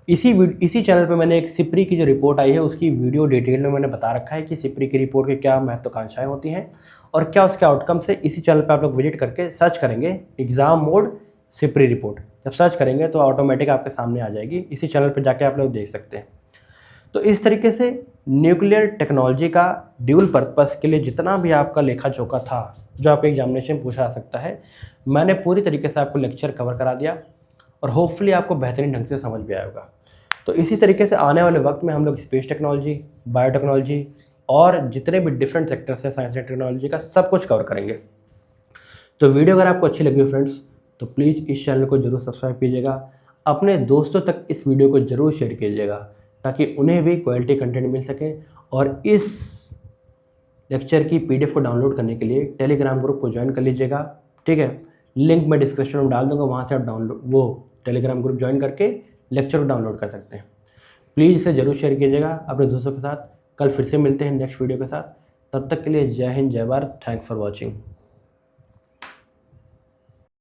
इसी चैनल पे मैंने एक सिप्री की जो रिपोर्ट आई है उसकी वीडियो डिटेल में मैंने बता रखा है कि सिप्री की रिपोर्ट की क्या महत्वाकांक्षाएं होती हैं और क्या उसके आउटकम्स है। इसी चैनल पे आप लोग विजिट करके सर्च करेंगे एग्ज़ाम मोड सिप्री रिपोर्ट, जब सर्च करेंगे तो ऑटोमेटिक आपके सामने आ जाएगी। इसी चैनल पर जाके आप लोग देख सकते हैं। तो इस तरीके से न्यूक्लियर टेक्नोलॉजी का ड्यूल पर्पस के लिए जितना भी आपका लेखा जोखा था जो आपके एग्जामिनेशन में पूछा जा सकता है, मैंने पूरी तरीके से आपको लेक्चर कवर करा दिया और होपफुली आपको बेहतरीन ढंग से समझ भी आया होगा। तो इसी तरीके से आने वाले वक्त में हम लोग स्पेस टेक्नोलॉजी, बायोटेक्नोलॉजी और जितने भी डिफरेंट सेक्टर्स हैं साइंस एंड टेक्नोलॉजी का, सब कुछ कवर करेंगे। तो वीडियो अगर आपको अच्छी लगी हो फ्रेंड्स, तो प्लीज़ इस चैनल को जरूर सब्सक्राइब कीजिएगा, अपने दोस्तों तक इस वीडियो को जरूर शेयर कीजिएगा ताकि उन्हें भी क्वालिटी कंटेंट मिल सके। और इस लेक्चर की PDF को डाउनलोड करने के लिए टेलीग्राम ग्रुप को ज्वाइन कर लीजिएगा, ठीक है। लिंक मैं डिस्क्रिप्शन में डाल दूंगा, वहाँ से आप वो टेलीग्राम ग्रुप ज्वाइन करके लेक्चर को डाउनलोड कर सकते हैं। प्लीज़ इसे ज़रूर शेयर कीजिएगा अपने दोस्तों के साथ। कल फिर से मिलते हैं नेक्स्ट वीडियो के साथ, तब तक के लिए जय हिंद, जय भारत, थैंक्स फॉर वॉचिंग।